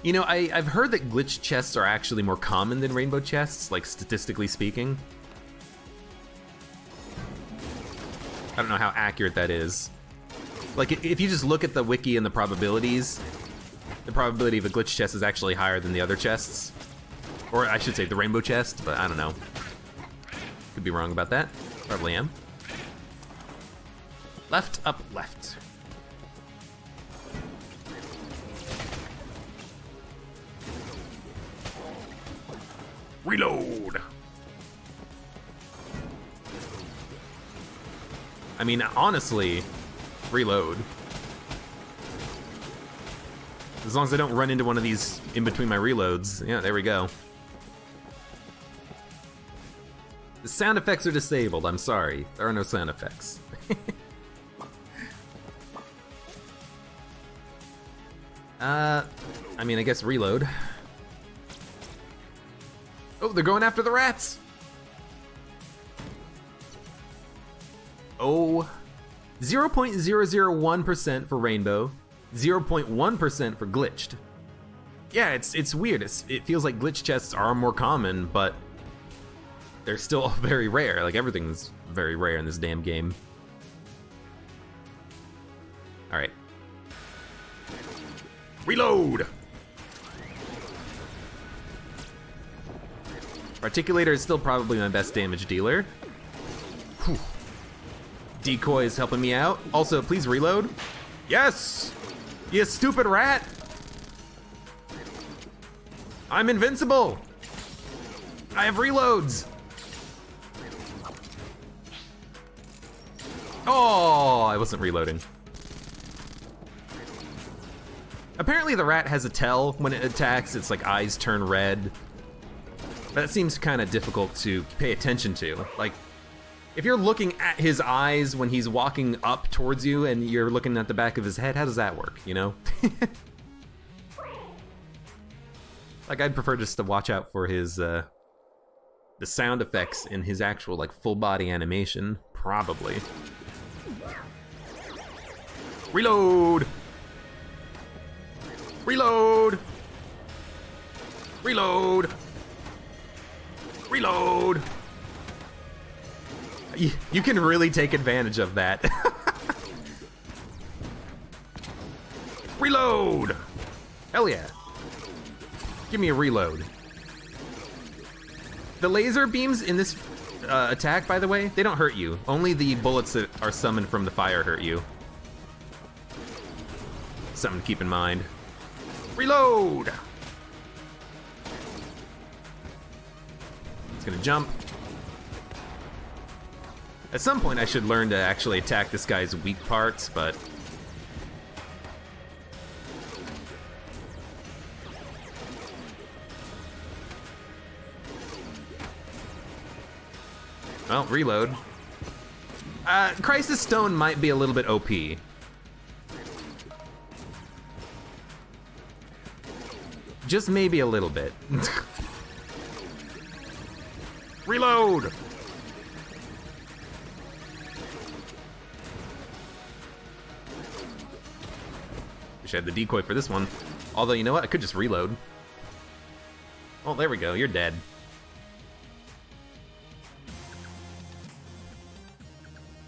You know, I've heard that glitch chests are actually more common than rainbow chests, like statistically speaking. I don't know how accurate that is. Like, if you just look at the wiki and the probabilities, the probability of a glitch chest is actually higher than the other chests. Or I should say the rainbow chest, but I don't know. Could be wrong about that. Probably am. Left, up, left. Reload! I mean, honestly, reload. As long as I don't run into one of these in between my reloads. Yeah, there we go. The sound effects are disabled, I'm sorry. There are no sound effects. I mean, I guess reload. Oh, they're going after the rats! Oh, 0.001% for rainbow, 0.1% for glitched. Yeah, it's weird. It feels like glitch chests are more common, but they're still very rare. Like, everything's very rare in this damn game. All right. Reload! Articulator is still probably my best damage dealer. Whew. Decoy is helping me out. Also, please reload. Yes! You stupid rat! I'm invincible! I have reloads! Oh, I wasn't reloading. Apparently the rat has a tell when it attacks. It's like eyes turn red. That seems kind of difficult to pay attention to. Like, if you're looking at his eyes when he's walking up towards you and you're looking at the back of his head, how does that work, you know? Like, I'd prefer just to watch out for his, the sound effects in his actual, like, full body animation, probably. Reload! Reload! Reload! Reload! You can really take advantage of that. Reload! Hell yeah. Give me a reload. The laser beams in this attack, by the way, they don't hurt you. Only the bullets that are summoned from the fire hurt you. Something to keep in mind. Reload! It's gonna jump. At some point I should learn to actually attack this guy's weak parts, but... Well, reload. Crisis Stone might be a little bit OP. Just maybe a little bit. Reload! Wish I had the decoy for this one. Although, you know what? I could just reload. Oh, there we go. You're dead.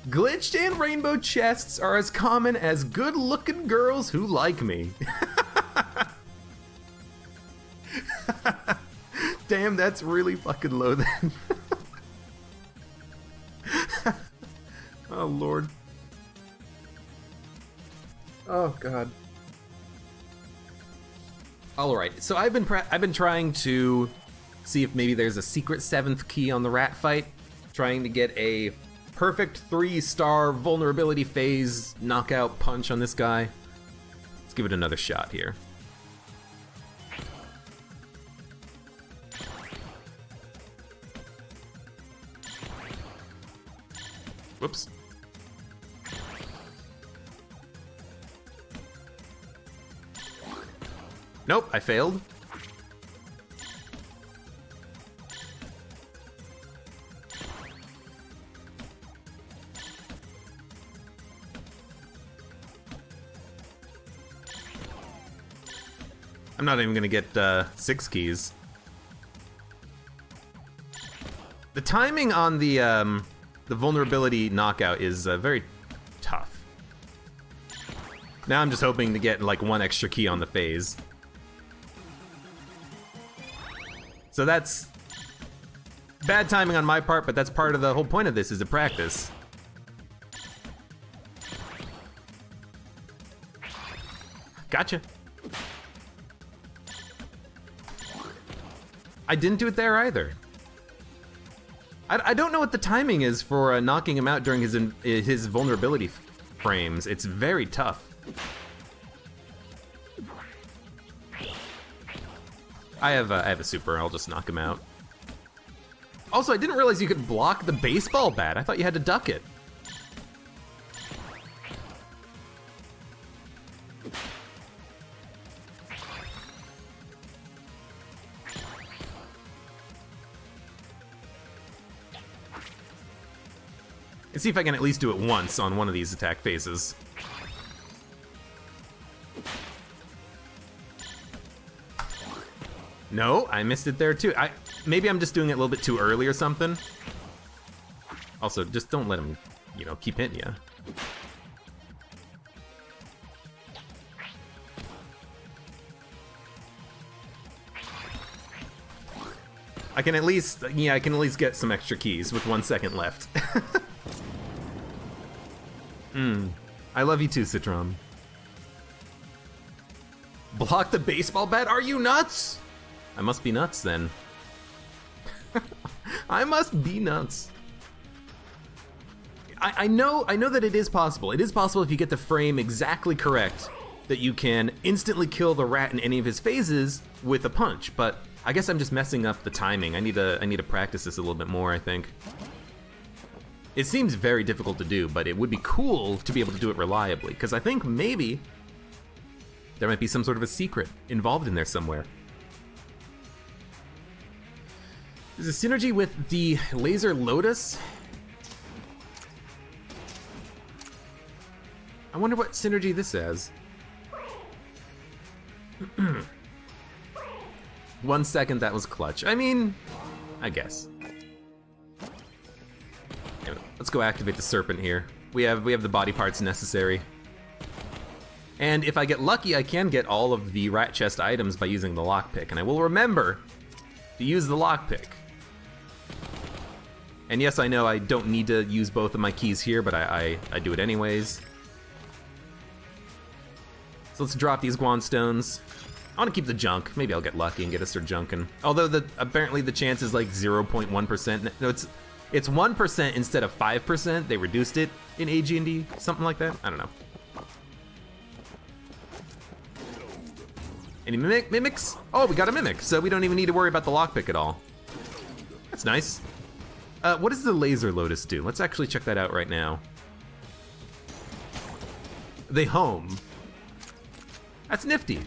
Glitched and rainbow chests are as common as good-looking girls who like me. Damn, that's really fucking low then. Oh, Lord. Oh, God. All right, so I've been trying to see if maybe there's a secret 7th key on the rat fight, trying to get a perfect 3-star vulnerability phase knockout punch on this guy. Let's give it another shot here. Whoops. Nope, I failed. I'm not even gonna get 6 keys. The timing on the vulnerability knockout is very tough. Now I'm just hoping to get like 1 extra key on the phase. So that's bad timing on my part, but that's part of the whole point of this, is to practice. Gotcha. I didn't do it there either. I don't know what the timing is for knocking him out during his vulnerability frames. It's very tough. I have a super. I'll just knock him out. Also, I didn't realize you could block the baseball bat. I thought you had to duck it. Let's see if I can at least do it once on one of these attack phases. No, I missed it there too. Maybe I'm just doing it a little bit too early or something. Also, just don't let him, you know, keep hitting you. I can at least, yeah, I can at least get some extra keys with 1 second left. I love you too, Citron. Block the baseball bat? Are you nuts? I must be nuts then. I must be nuts. I know that it is possible. It is possible if you get the frame exactly correct that you can instantly kill the rat in any of his phases with a punch, but I guess I'm just messing up the timing. I need to practice this a little bit more, I think. It seems very difficult to do, but it would be cool to be able to do it reliably, because I think maybe there might be some sort of a secret involved in there somewhere. There's a synergy with the Laser Lotus. I wonder what synergy this has. 1 second, that was clutch. I mean, I guess. Anyway, let's go activate the serpent here. We have the body parts necessary. And if I get lucky, I can get all of the rat chest items by using the lockpick, and I will remember to use the lockpick. And yes, I know I don't need to use both of my keys here, but I do it anyways. So let's drop these Guan stones. I want to keep the junk. Maybe I'll get lucky and get us start junking. Although apparently the chance is like 0.1%. No, it's 1% instead of 5%. They reduced it in AG&D, something like that. I don't know. Any mimics? Oh, we got a mimic, so we don't even need to worry about the lockpick at all. That's nice. What does the Laser Lotus do? Let's actually check that out right now. They home. That's nifty.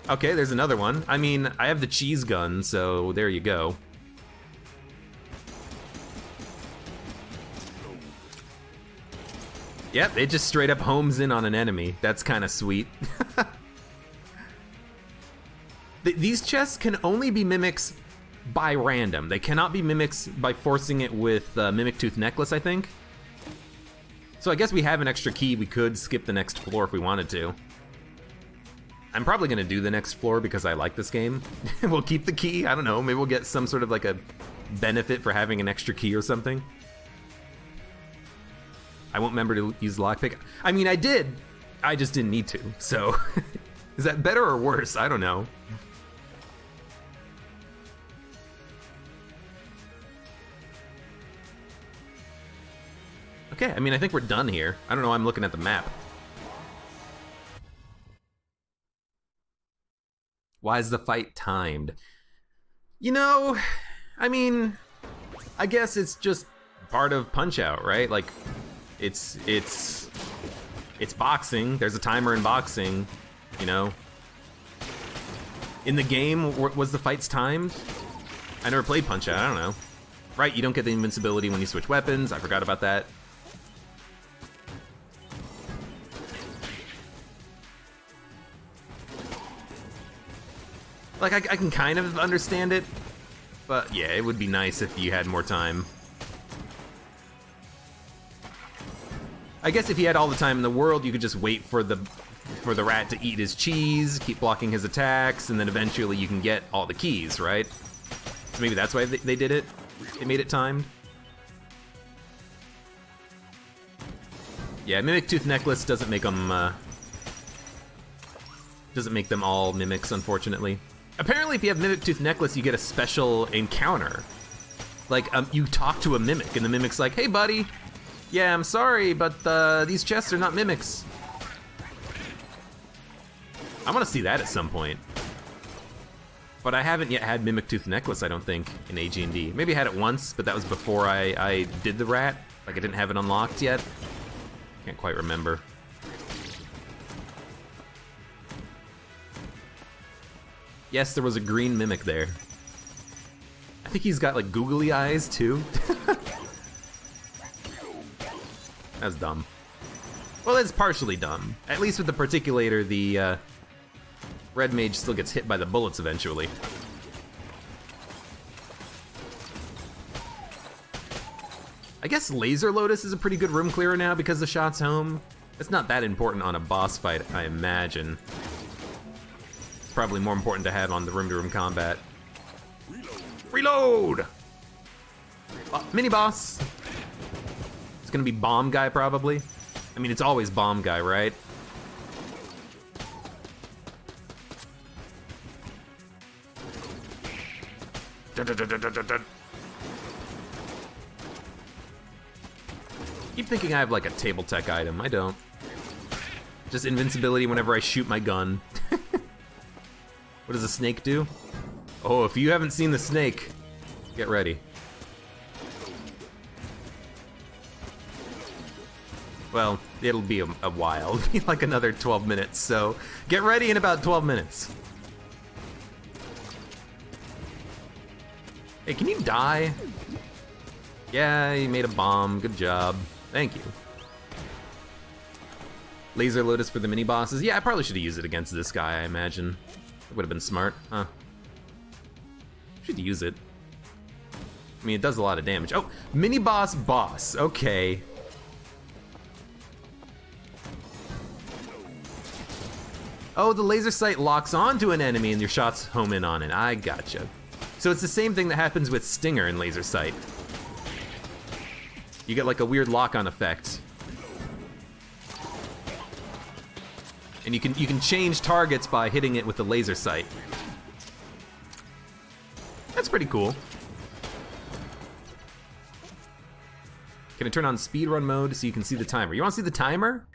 Okay, there's another one. I mean, I have the cheese gun, so there you go. Yep, it just straight up homes in on an enemy. That's kind of sweet. These chests can only be mimics by random. They cannot be mimics by forcing it with Mimic Tooth Necklace, I think. So I guess we have an extra key. We could skip the next floor if we wanted to. I'm probably gonna do the next floor because I like this game. We'll keep the key, I don't know, maybe we'll get some sort of like a benefit for having an extra key or something. I won't remember to use lockpick. I mean, I did, I just didn't need to, so. Is that better or worse? I don't know. Okay, I mean, I think we're done here. I don't know, I'm looking at the map. Why is the fight timed? You know, I mean, I guess it's just part of Punch-Out, right? Like, it's boxing. There's a timer in boxing, you know. In the game, was the fights timed? I never played Punch-Out, I don't know. Right, you don't get the invincibility when you switch weapons. I forgot about that. Like, I can kind of understand it, but yeah, it would be nice if you had more time. I guess if you had all the time in the world, you could just wait for the rat to eat his cheese, keep blocking his attacks, and then eventually you can get all the keys, right? So maybe that's why they did it. They made it timed. Yeah, Mimic Tooth Necklace doesn't make them all mimics, unfortunately. Apparently, if you have Mimic Tooth Necklace, you get a special encounter. Like, you talk to a mimic, and the mimic's like, "Hey, buddy, yeah, I'm sorry, but these chests are not mimics." I want to see that at some point. But I haven't yet had Mimic Tooth Necklace, I don't think, in AG&D. Maybe I had it once, but that was before I did the rat. Like, I didn't have it unlocked yet. Can't quite remember. Yes, there was a green Mimic there. I think he's got, like, googly eyes, too. That's dumb. Well, it's partially dumb. At least with the Particulator, the Red Mage still gets hit by the bullets eventually. I guess Laser Lotus is a pretty good room clearer now because the shot's home. It's not that important on a boss fight, I imagine. It's probably more important to have on the room-to-room combat. Reload! Mini-boss! It's gonna be Bomb Guy, probably. I mean, it's always Bomb Guy, right? Keep thinking I have like a table tech item. I don't. Just invincibility whenever I shoot my gun. What does a snake do? Oh, if you haven't seen the snake, get ready. Well, it'll be a while. It'll be like another 12 minutes, so get ready in about 12 minutes. Hey, can you die? Yeah, you made a bomb. Good job. Thank you. Laser Lotus for the mini-bosses. Yeah, I probably should have used it against this guy, I imagine. It would have been smart, huh? Should use it. I mean, it does a lot of damage. Oh, mini-boss boss. Okay. Oh, the laser sight locks onto an enemy and your shots home in on it. I gotcha. So it's the same thing that happens with Stinger in laser sight. You get like a weird lock-on effect. And you can change targets by hitting it with the laser sight. That's pretty cool. Can I turn on speedrun mode so you can see the timer? You wanna see the timer?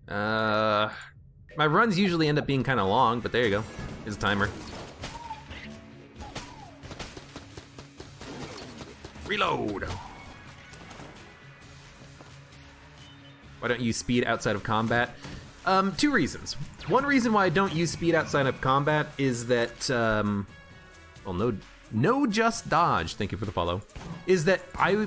My runs usually end up being kind of long, but there you go. Here's a timer. Reload! Why don't you use speed outside of combat? Two reasons. One reason why I don't use speed outside of combat is that, well, no just dodge, thank you for the follow, is that I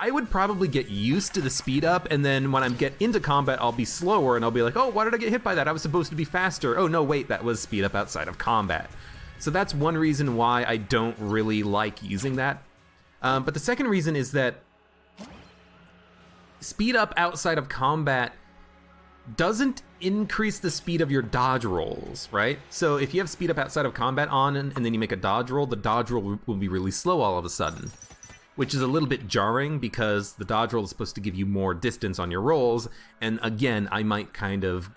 would probably get used to the speed up, and then when I get into combat, I'll be slower, and I'll be like, oh, why did I get hit by that? I was supposed to be faster. Oh, no, wait, that was speed up outside of combat. So that's one reason why I don't really like using that. But the second reason is that speed up outside of combat doesn't increase the speed of your dodge rolls, right? So if you have speed up outside of combat on and then you make a dodge roll, the dodge roll will be really slow all of a sudden, which is a little bit jarring because the dodge roll is supposed to give you more distance on your rolls, and again, I might kind of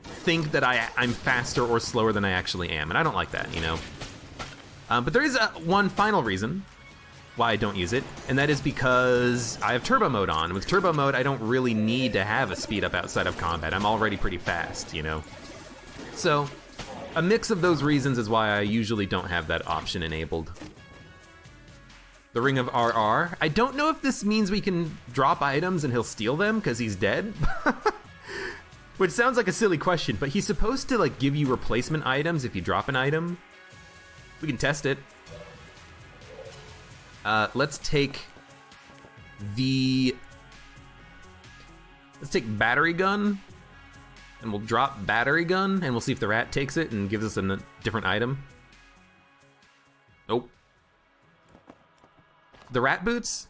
think that I'm faster or slower than I actually am, and I don't like that, you know? But there is one final reason why I don't use it, and that is because I have turbo mode on. With turbo mode, I don't really need to have a speed up outside of combat. I'm already pretty fast, you know? So, a mix of those reasons is why I usually don't have that option enabled. The Ring of RR. I don't know if this means we can drop items and he'll steal them because he's dead. Which sounds like a silly question, but he's supposed to like give you replacement items if you drop an item. We can test it. Let's take Battery Gun, and we'll drop Battery Gun, and we'll see if the rat takes it and gives us a different item. Nope. The rat boots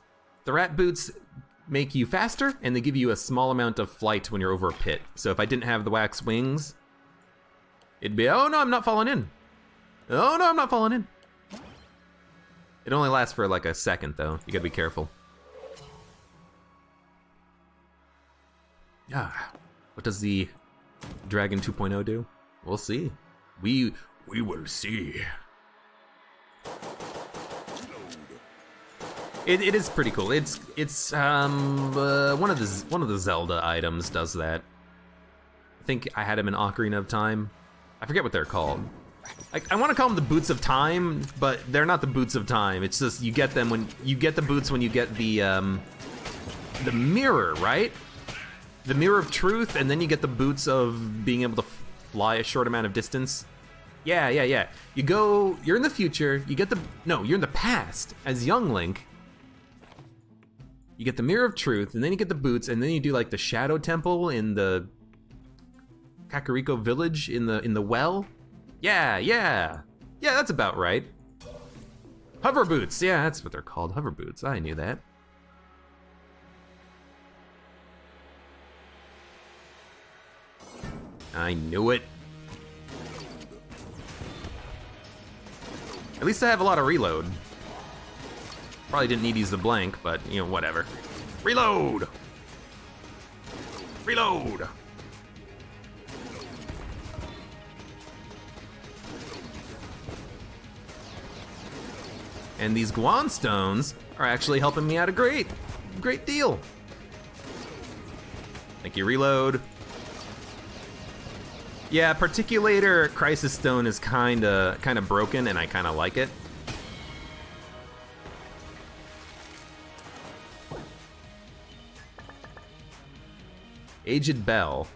make you faster, and they give you a small amount of flight when you're over a pit. So if I didn't have the wax wings, it'd be, oh no, I'm not falling in. Oh no, I'm not falling in. It only lasts for like a second though. You gotta be careful. Ah, what does the Dragon 2.0 do? We'll see. We will see. It is pretty cool. It's one of the Zelda items does that. think I had them in Ocarina of Time. I forget what they're called. I want to call them the Boots of Time, but they're not the Boots of Time. It's just you get them when you get the boots when you get the mirror, right? The mirror of truth, and then you get the boots of being able to fly a short amount of distance. Yeah. You're in the future, you're in the past as young Link. You get the mirror of truth, and then you get the boots, and then you do like the Shadow Temple in the Kakariko village in the well. Yeah, that's about right. Hover boots, yeah, that's what they're called, hover boots, I knew that. I knew it. At least I have a lot of reload. Probably didn't need to use the blank, but, you know, whatever. Reload! Reload! And these Guan stones are actually helping me out a great deal. Thank you, reload. Yeah, Particulator Crisis Stone is kinda broken, and I kinda like it. Aged Bell.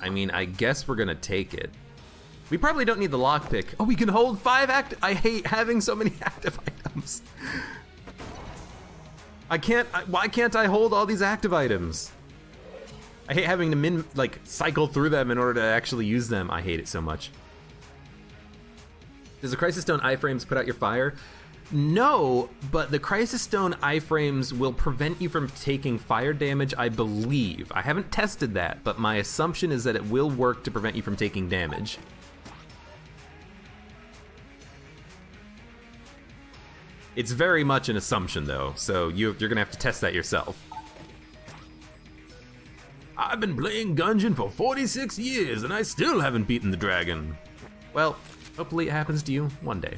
I mean, I guess we're gonna take it. We probably don't need the lockpick. Oh, we can hold 5 I hate having so many active items. Why can't I hold all these active items? I hate having to cycle through them in order to actually use them. I hate it so much. Does the Crisis Stone iframes put out your fire? No, but the Crisis Stone iframes will prevent you from taking fire damage, I believe. I haven't tested that, but my assumption is that it will work to prevent you from taking damage. It's very much an assumption, though, so you're gonna have to test that yourself. I've been playing Gungeon for 46 years, and I still haven't beaten the dragon. Well, hopefully it happens to you one day.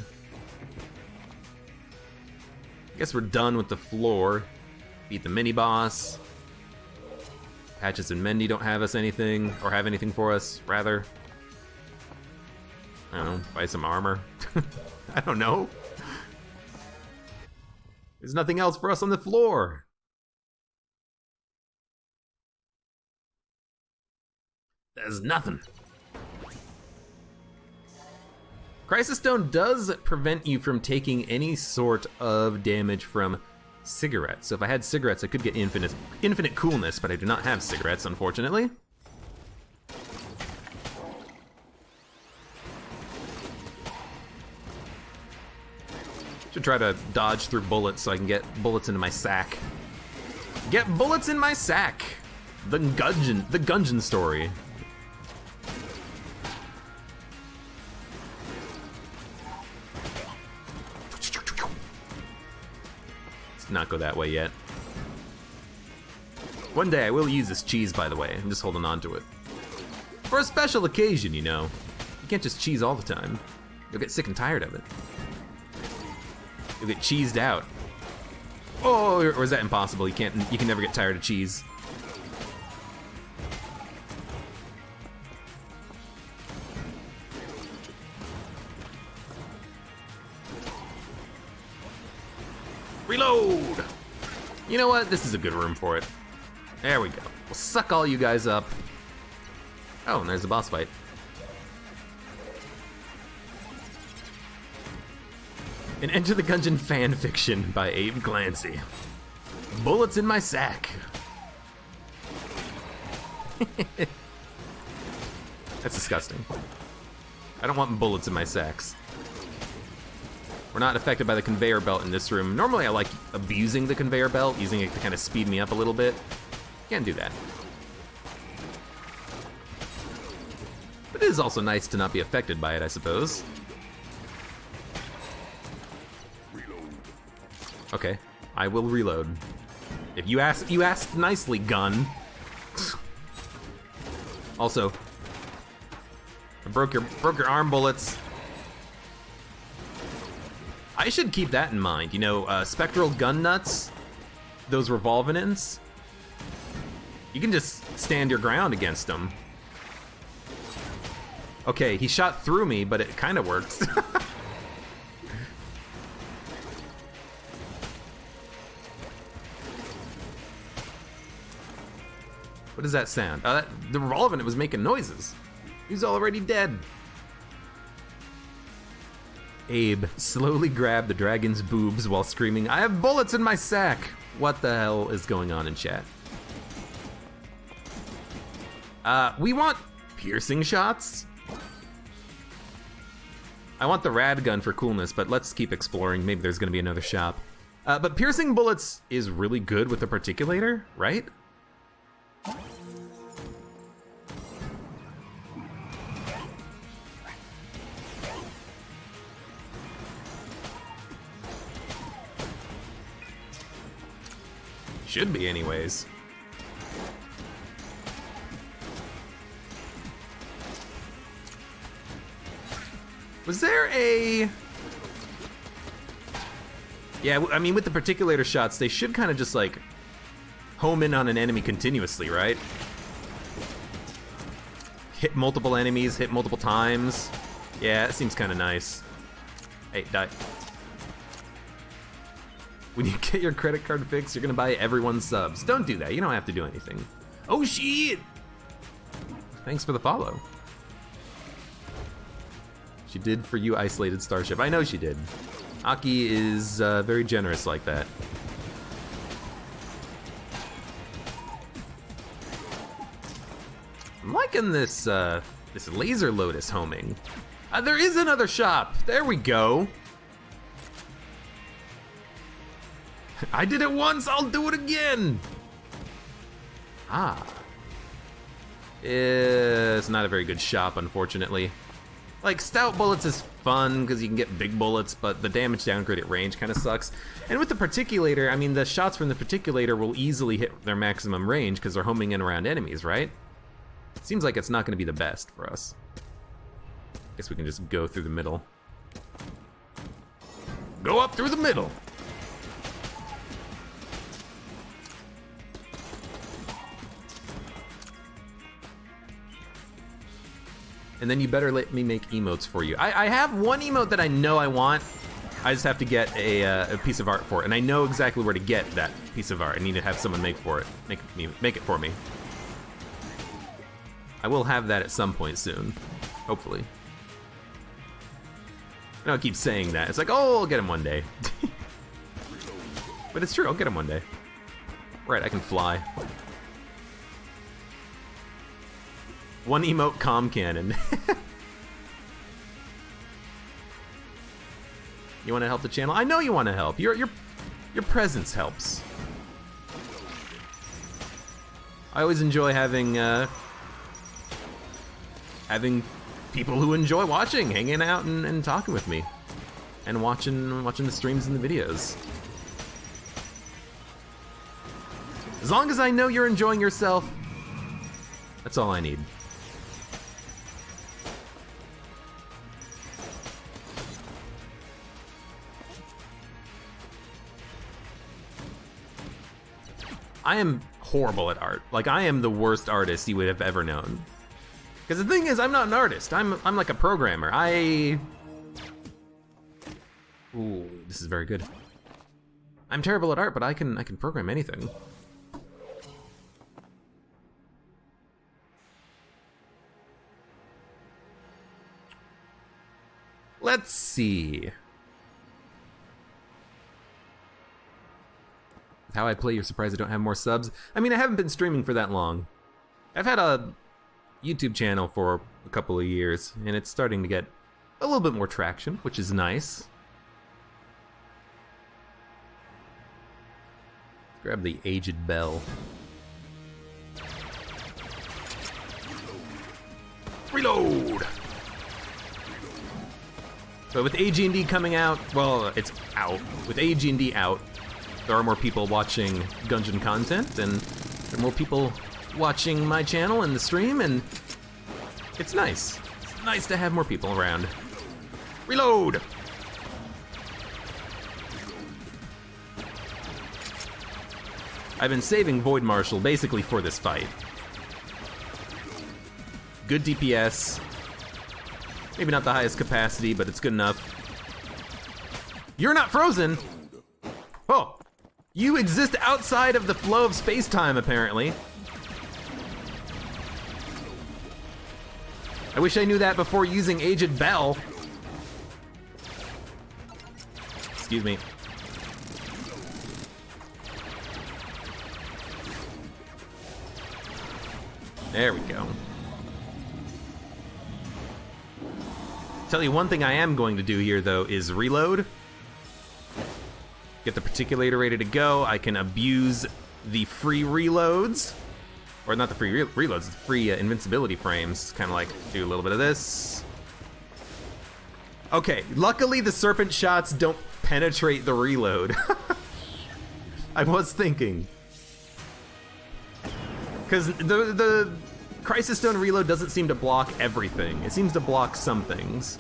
I guess we're done with the floor. Beat the mini-boss. Patches and Mendy don't have us anything, or have anything for us, rather. I don't know, buy some armor. I don't know. There's nothing else for us on the floor. There's nothing. Crisis Stone does prevent you from taking any sort of damage from cigarettes. So if I had cigarettes, I could get infinite coolness, but I do not have cigarettes, unfortunately. Should try to dodge through bullets so I can get bullets into my sack. Get bullets in my sack! The Gungeon story. Let's not go that way yet. One day I will use this cheese, by the way. I'm just holding on to it. For a special occasion, you know. You can't just cheese all the time. You'll get sick and tired of it. You'll get cheesed out. Oh, or is that impossible? You can never get tired of cheese. Reload! You know what? This is a good room for it. There we go. We'll suck all you guys up. Oh, and there's the boss fight. An Enter the Gungeon fan fiction by AbeClancy. Bullets in my sack. That's disgusting. I don't want bullets in my sacks. We're not affected by the conveyor belt in this room. Normally I like abusing the conveyor belt, using it to kind of speed me up a little bit. Can't do that. But it is also nice to not be affected by it, I suppose. Okay, I will reload. If you asked nicely, gun. Also, I broke your arm bullets. I should keep that in mind. You know, spectral gun nuts, those revolvinants. You can just stand your ground against them. Okay, he shot through me, but it kind of worked. What does that sound? The revolving, it was making noises. He's already dead. Abe slowly grabbed the dragon's boobs while screaming, "I have bullets in my sack!" What the hell is going on in chat? We want piercing shots. I want the rad gun for coolness, but let's keep exploring. Maybe there's gonna be another shop. But piercing bullets is really good with the particulator, right? Should be anyways. Was there a... Yeah, I mean, with the particulator shots, they should kind of just, like, home in on an enemy continuously, right? Hit multiple enemies, hit multiple times. Yeah, it seems kind of nice. Hey, die. When you get your credit card fixed, you're gonna buy everyone subs. Don't do that, you don't have to do anything. Oh, shit! Thanks for the follow. She did for you, Isolated Starship. I know she did. Aki is very generous like that. I'm liking this this laser lotus homing. There is another shop. There we go. I did it once. I'll do it again. Ah. It's not a very good shop, unfortunately. Like, stout bullets is fun because you can get big bullets, but the damage downgrade at range kind of sucks. And with the particulator, I mean, the shots from the particulator will easily hit their maximum range because they're homing in around enemies, right? Seems like it's not going to be the best for us. Guess we can just go through the middle. Go up through the middle! And then you better let me make emotes for you. I have one emote that I know I want. I just have to get a piece of art for it, and I know exactly where to get that piece of art. I need to have someone make it for me. I will have that at some point soon, hopefully. I know I keep saying that. It's like, oh, I'll get him one day. But it's true, I'll get him one day. Right, I can fly. One emote comm cannon. You want to help the channel? I know you want to help. Your presence helps. I always enjoy having people who enjoy watching, hanging out and talking with me, and watching the streams and the videos. As long as I know you're enjoying yourself, that's all I need. I am horrible at art. Like, I am the worst artist you would have ever known. Because the thing is, I'm not an artist. I'm like a programmer. Ooh, this is very good. I'm terrible at art, but I can program anything. Let's see. How I play, you're surprised I don't have more subs? I mean, I haven't been streaming for that long. I've had a YouTube channel for a couple of years, and it's starting to get a little bit more traction, which is nice. Let's grab the Aged Bell. Reload! But with AG&D coming out, well, it's out. With AG&D out, there are more people watching Gungeon content, and there are more people watching my channel and the stream, and it's nice. It's nice to have more people around. Reload! I've been saving Void Marshal basically for this fight. Good DPS, Maybe not the highest capacity, but it's good enough. You're not frozen! Oh! You exist outside of the flow of space-time, apparently. I wish I knew that before using Aged Bell. Excuse me. There we go. Tell you one thing I am going to do here, though, is reload. Get the particulator ready to go. I can abuse the free reloads. Or not the free reloads, the free invincibility frames. Kind of like do a little bit of this. Okay, luckily the serpent shots don't penetrate the reload. I was thinking. Because the Crisis Stone reload doesn't seem to block everything. It seems to block some things.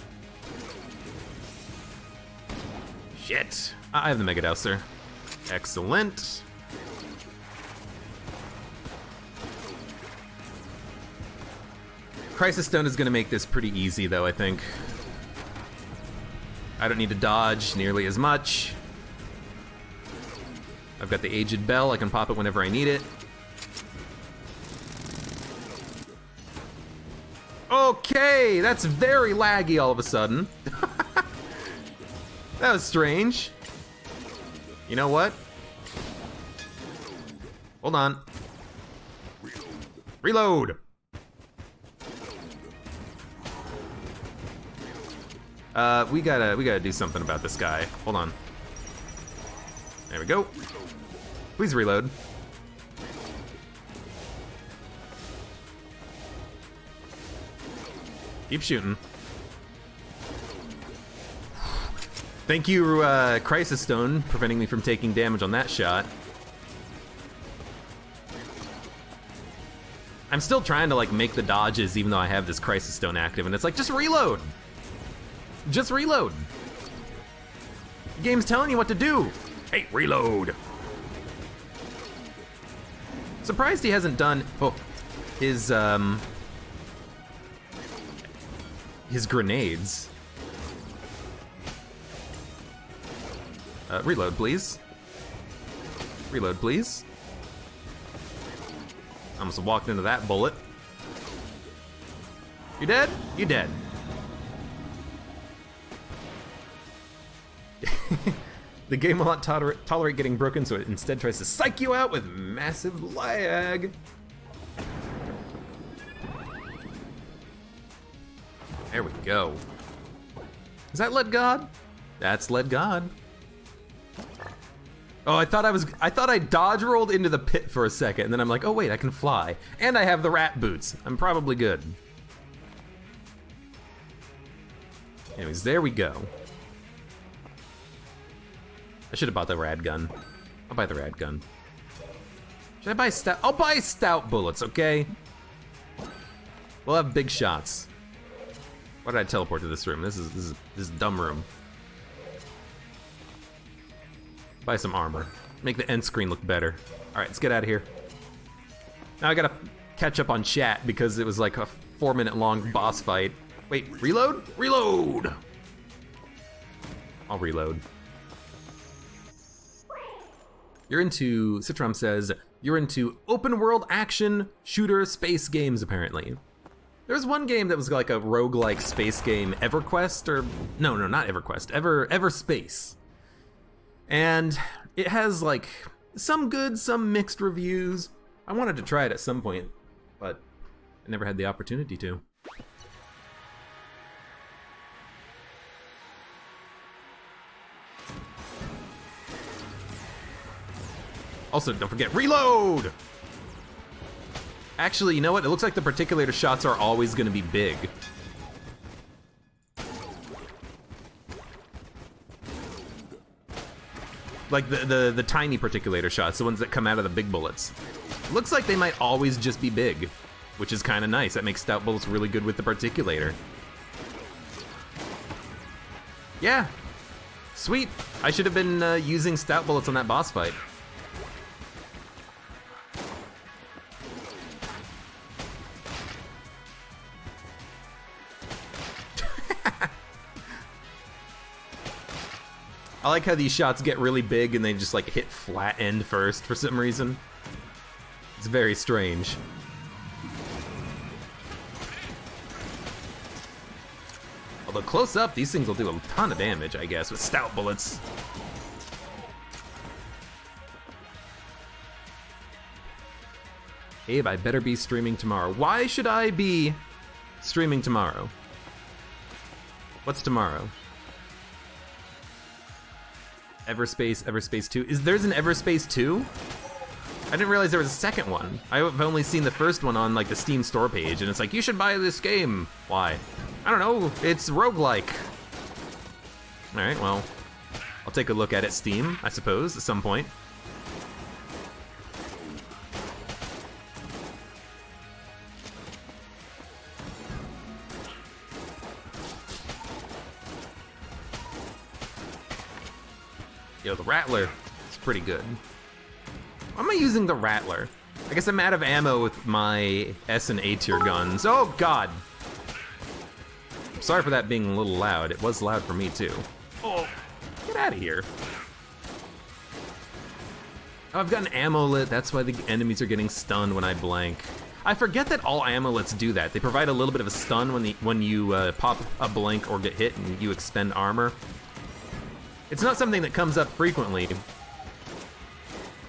Shit. I have the Mega Douser. Excellent. Crisis Stone is gonna make this pretty easy though, I think. I don't need to dodge nearly as much. I've got the Aged Bell, I can pop it whenever I need it. Okay, that's very laggy all of a sudden. That was strange. You know what? Hold on. Reload! We gotta do something about this guy. Hold on. There we go. Please reload. Keep shooting. Thank you, Crisis Stone, preventing me from taking damage on that shot. I'm still trying to like make the dodges even though I have this Crisis Stone active, and it's like, just reload! Just reload! The game's telling you what to do! Hey, reload! Surprised he hasn't done, his grenades. Reload, please. Reload, please. I almost walked into that bullet. You dead? You dead. The game will not tolerate getting broken, so it instead tries to psych you out with massive lag. There we go. Is that Lead God? That's Lead God. Oh, I thought I dodge rolled into the pit for a second, and then I'm like, oh wait, I can fly. And I have the rat boots. I'm probably good. Anyways, there we go. I should have bought the rad gun. I'll buy the rad gun. Should I buy stout? I'll buy stout bullets, okay? We'll have big shots. Why did I teleport to this room? This is a dumb room. Buy some armor. Make the end screen look better. All right, let's get out of here. Now I gotta catch up on chat because it was like a 4-minute long boss fight. Wait, reload? Reload! I'll reload. Citrom says, you're into open world action shooter space games apparently. There was one game that was like a roguelike space game, EverQuest, or no, not EverQuest, Everspace. And it has like some good, some mixed reviews. I wanted to try it at some point, but I never had the opportunity to. Also, don't forget, reload! Actually, you know what? It looks like the particulator shots are always gonna be big. Like the tiny particulator shots, the ones that come out of the big bullets. Looks like they might always just be big, which is kind of nice. That makes stout bullets really good with the particulator. Yeah, sweet. I should have been using stout bullets on that boss fight. I like how these shots get really big and they just like hit flat end first for some reason. It's very strange. Although close up, these things will do a ton of damage, I guess, with stout bullets. Abe, I better be streaming tomorrow. Why should I be streaming tomorrow? What's tomorrow? Everspace 2. There's an Everspace 2? I didn't realize there was a second one. I've only seen the first one on like the Steam store page, and it's like, you should buy this game. Why? I don't know, it's roguelike. Alright, well, I'll take a look at it Steam, I suppose, at some point. Yo, the Rattler is pretty good. Why am I using the Rattler? I guess I'm out of ammo with my S and A tier guns. Oh, God. Sorry for that being a little loud. It was loud for me, too. Oh, get out of here. Oh, I've got an ammo-lit. That's why the enemies are getting stunned when I blank. I forget that all amulets do that. They provide a little bit of a stun when you pop a blank or get hit and you expend armor. It's not something that comes up frequently.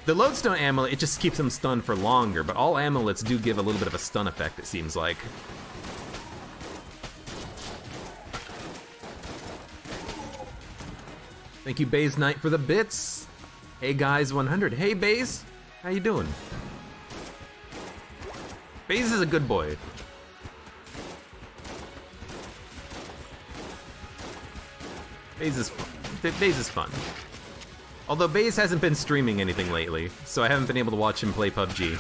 The Lodestone amulet, it just keeps them stunned for longer, but all amulets do give a little bit of a stun effect, it seems like. Thank you, Baze Knight, for the bits. Hey guys, 100. Hey Baze, how you doing? Baze is a good boy. Baze is fun. Although Baze hasn't been streaming anything lately, so I haven't been able to watch him play PUBG.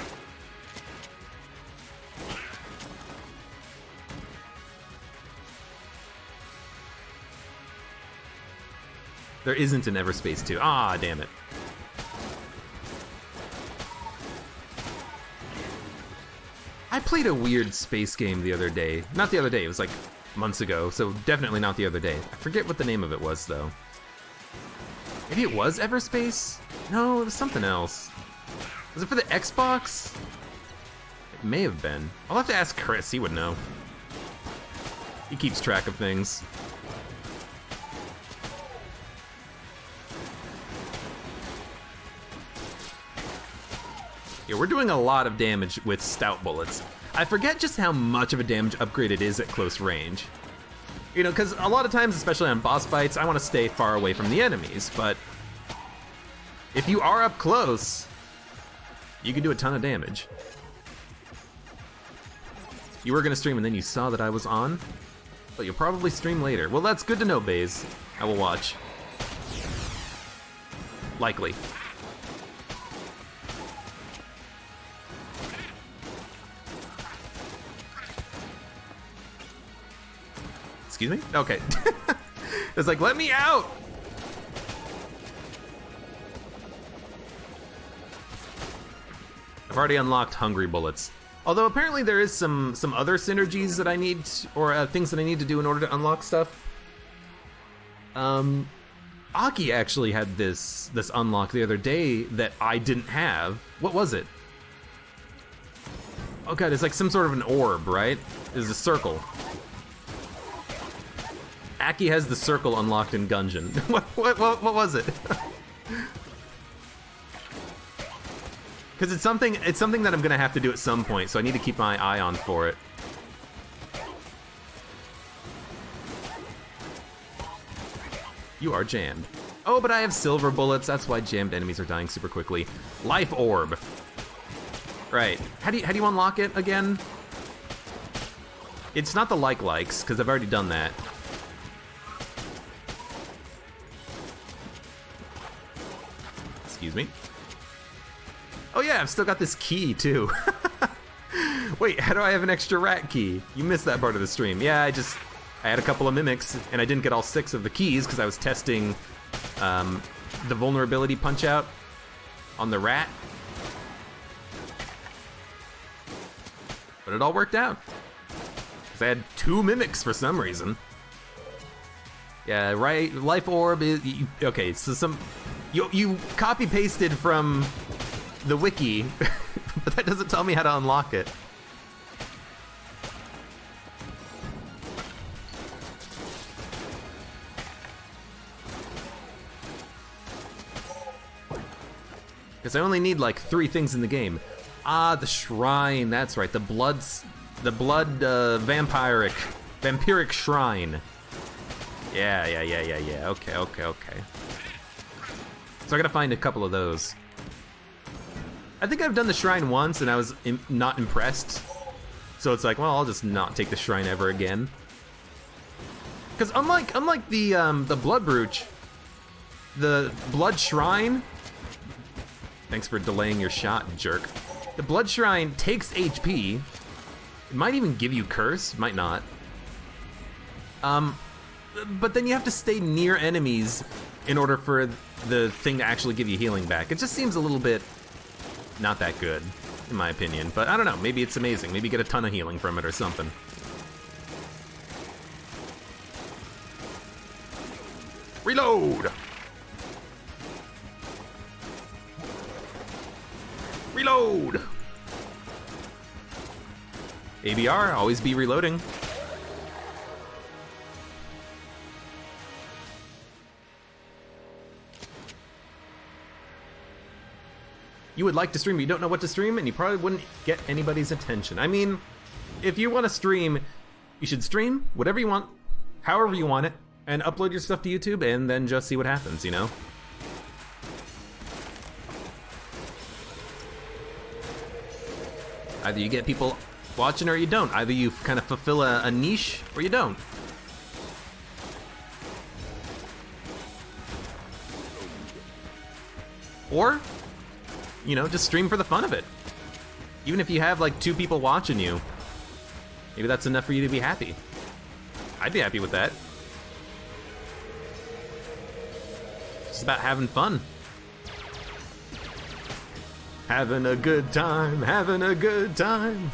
There isn't an Everspace 2. Ah, damn it. I played a weird space game the other day. Not the other day, it was like months ago, so definitely not the other day. I forget what the name of it was, though. Maybe it was Everspace? No, it was something else. Was it for the Xbox? It may have been. I'll have to ask Chris, he would know. He keeps track of things. Yeah, we're doing a lot of damage with stout bullets. I forget just how much of a damage upgrade it is at close range. You know, because a lot of times, especially on boss fights, I want to stay far away from the enemies, but if you are up close, you can do a ton of damage. You were going to stream and then you saw that I was on, but you'll probably stream later. Well, that's good to know, Baze. I will watch. Likely. Excuse me? Okay. It's like, let me out! I've already unlocked Hungry Bullets. Although apparently there is some other synergies that I need, or things that I need to do in order to unlock stuff. Aki actually had this unlock the other day that I didn't have. What was it? Oh god, it's like some sort of an orb, right? It's a circle. Aki has the circle unlocked in Gungeon. What was it? Because it's something that I'm gonna have to do at some point, so I need to keep my eye on for it. You are jammed. Oh, but I have silver bullets. That's why jammed enemies are dying super quickly. Life orb. Right. How do you unlock it again? It's not the likes, because I've already done that. Excuse me. Oh yeah, I've still got this key too. Wait, how do I have an extra rat key? You missed that part of the stream. Yeah, I had a couple of mimics and I didn't get all 6 of the keys because I was testing the vulnerability punch out on the rat. But it all worked out. Because I had 2 mimics for some reason. Yeah, right. Life orb is okay. So you copy pasted from the wiki, but that doesn't tell me how to unlock it. Because I only need like 3 things in the game. Ah, the shrine. That's right. The blood vampiric shrine. Yeah. Okay. So I gotta find a couple of those. I think I've done the shrine once and I was not impressed. So it's like, well, I'll just not take the shrine ever again. Because unlike the blood brooch, the blood shrine. Thanks for delaying your shot, jerk. The blood shrine takes HP. It might even give you curse, might not. But then you have to stay near enemies in order for the thing to actually give you healing back. It just seems a little bit not that good, in my opinion. But I don't know, maybe it's amazing. Maybe you get a ton of healing from it or something. Reload! Reload! ABR, always be reloading. You would like to stream, but you don't know what to stream, and you probably wouldn't get anybody's attention. I mean, if you want to stream, you should stream whatever you want, however you want it, and upload your stuff to YouTube, and then just see what happens, you know? Either you get people watching or you don't. Either you kind of fulfill a niche or you don't. Or, you know, just stream for the fun of it. Even if you have like 2 people watching you, maybe that's enough for you to be happy. I'd be happy with that. It's about having fun. Having a good time, having a good time.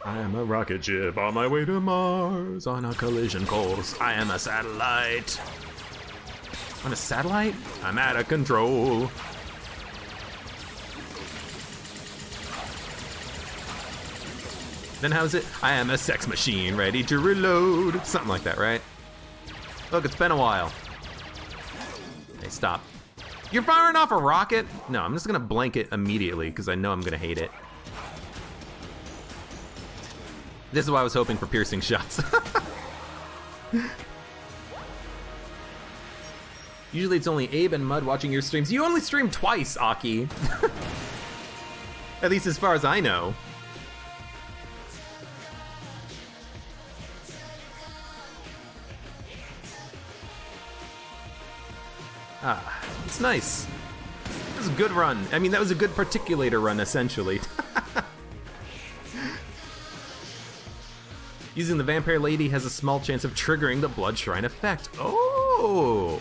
I am a rocket ship on my way to Mars on a collision course. I am a satellite. I'm a satellite? I'm out of control. Then how's it? I am a sex machine ready to reload. Something like that, right? Look, it's been a while. Hey, stop. You're firing off a rocket? No, I'm just gonna blank it immediately because I know I'm gonna hate it. This is why I was hoping for piercing shots. Usually it's only Abe and Mud watching your streams. You only stream twice, Aki. At least as far as I know. Ah, it's nice. That was a good run. I mean, that was a good particulator run, essentially. Using the Vampire Lady has a small chance of triggering the Blood Shrine effect. Oh!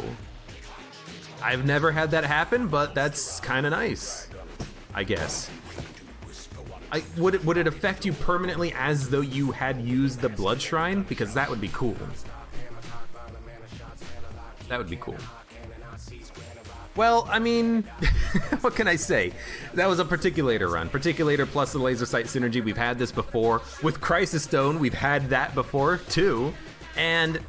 I've never had that happen, but that's kind of nice, I guess. Would it affect you permanently as though you had used the Blood Shrine? Because that would be cool. That would be cool. Well, I mean, what can I say? That was a Particulator run. Particulator plus the Laser Sight Synergy, we've had this before. With Crisis Stone, we've had that before, too. And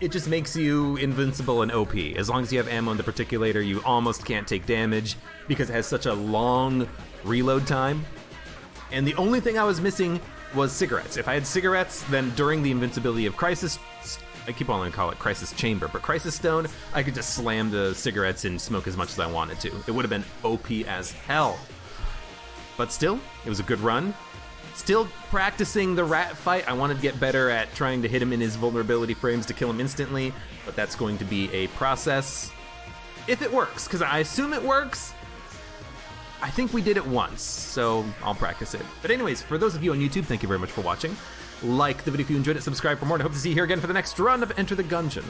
it just makes you invincible and OP. As long as you have ammo in the Particulator, you almost can't take damage because it has such a long reload time. And the only thing I was missing was cigarettes. If I had cigarettes, then during the invincibility of Crisis... I keep on calling it Crisis Chamber, but Crisis Stone, I could just slam the cigarettes and smoke as much as I wanted to. It would have been OP as hell. But still, it was a good run. Still practicing the rat fight. I wanted to get better at trying to hit him in his vulnerability frames to kill him instantly, but that's going to be a process. If it works, because I assume it works. I think we did it once, so I'll practice it. But anyways, for those of you on YouTube, thank you very much for watching. Like the video if you enjoyed it, subscribe for more, and I hope to see you here again for the next run of Enter the Gungeon.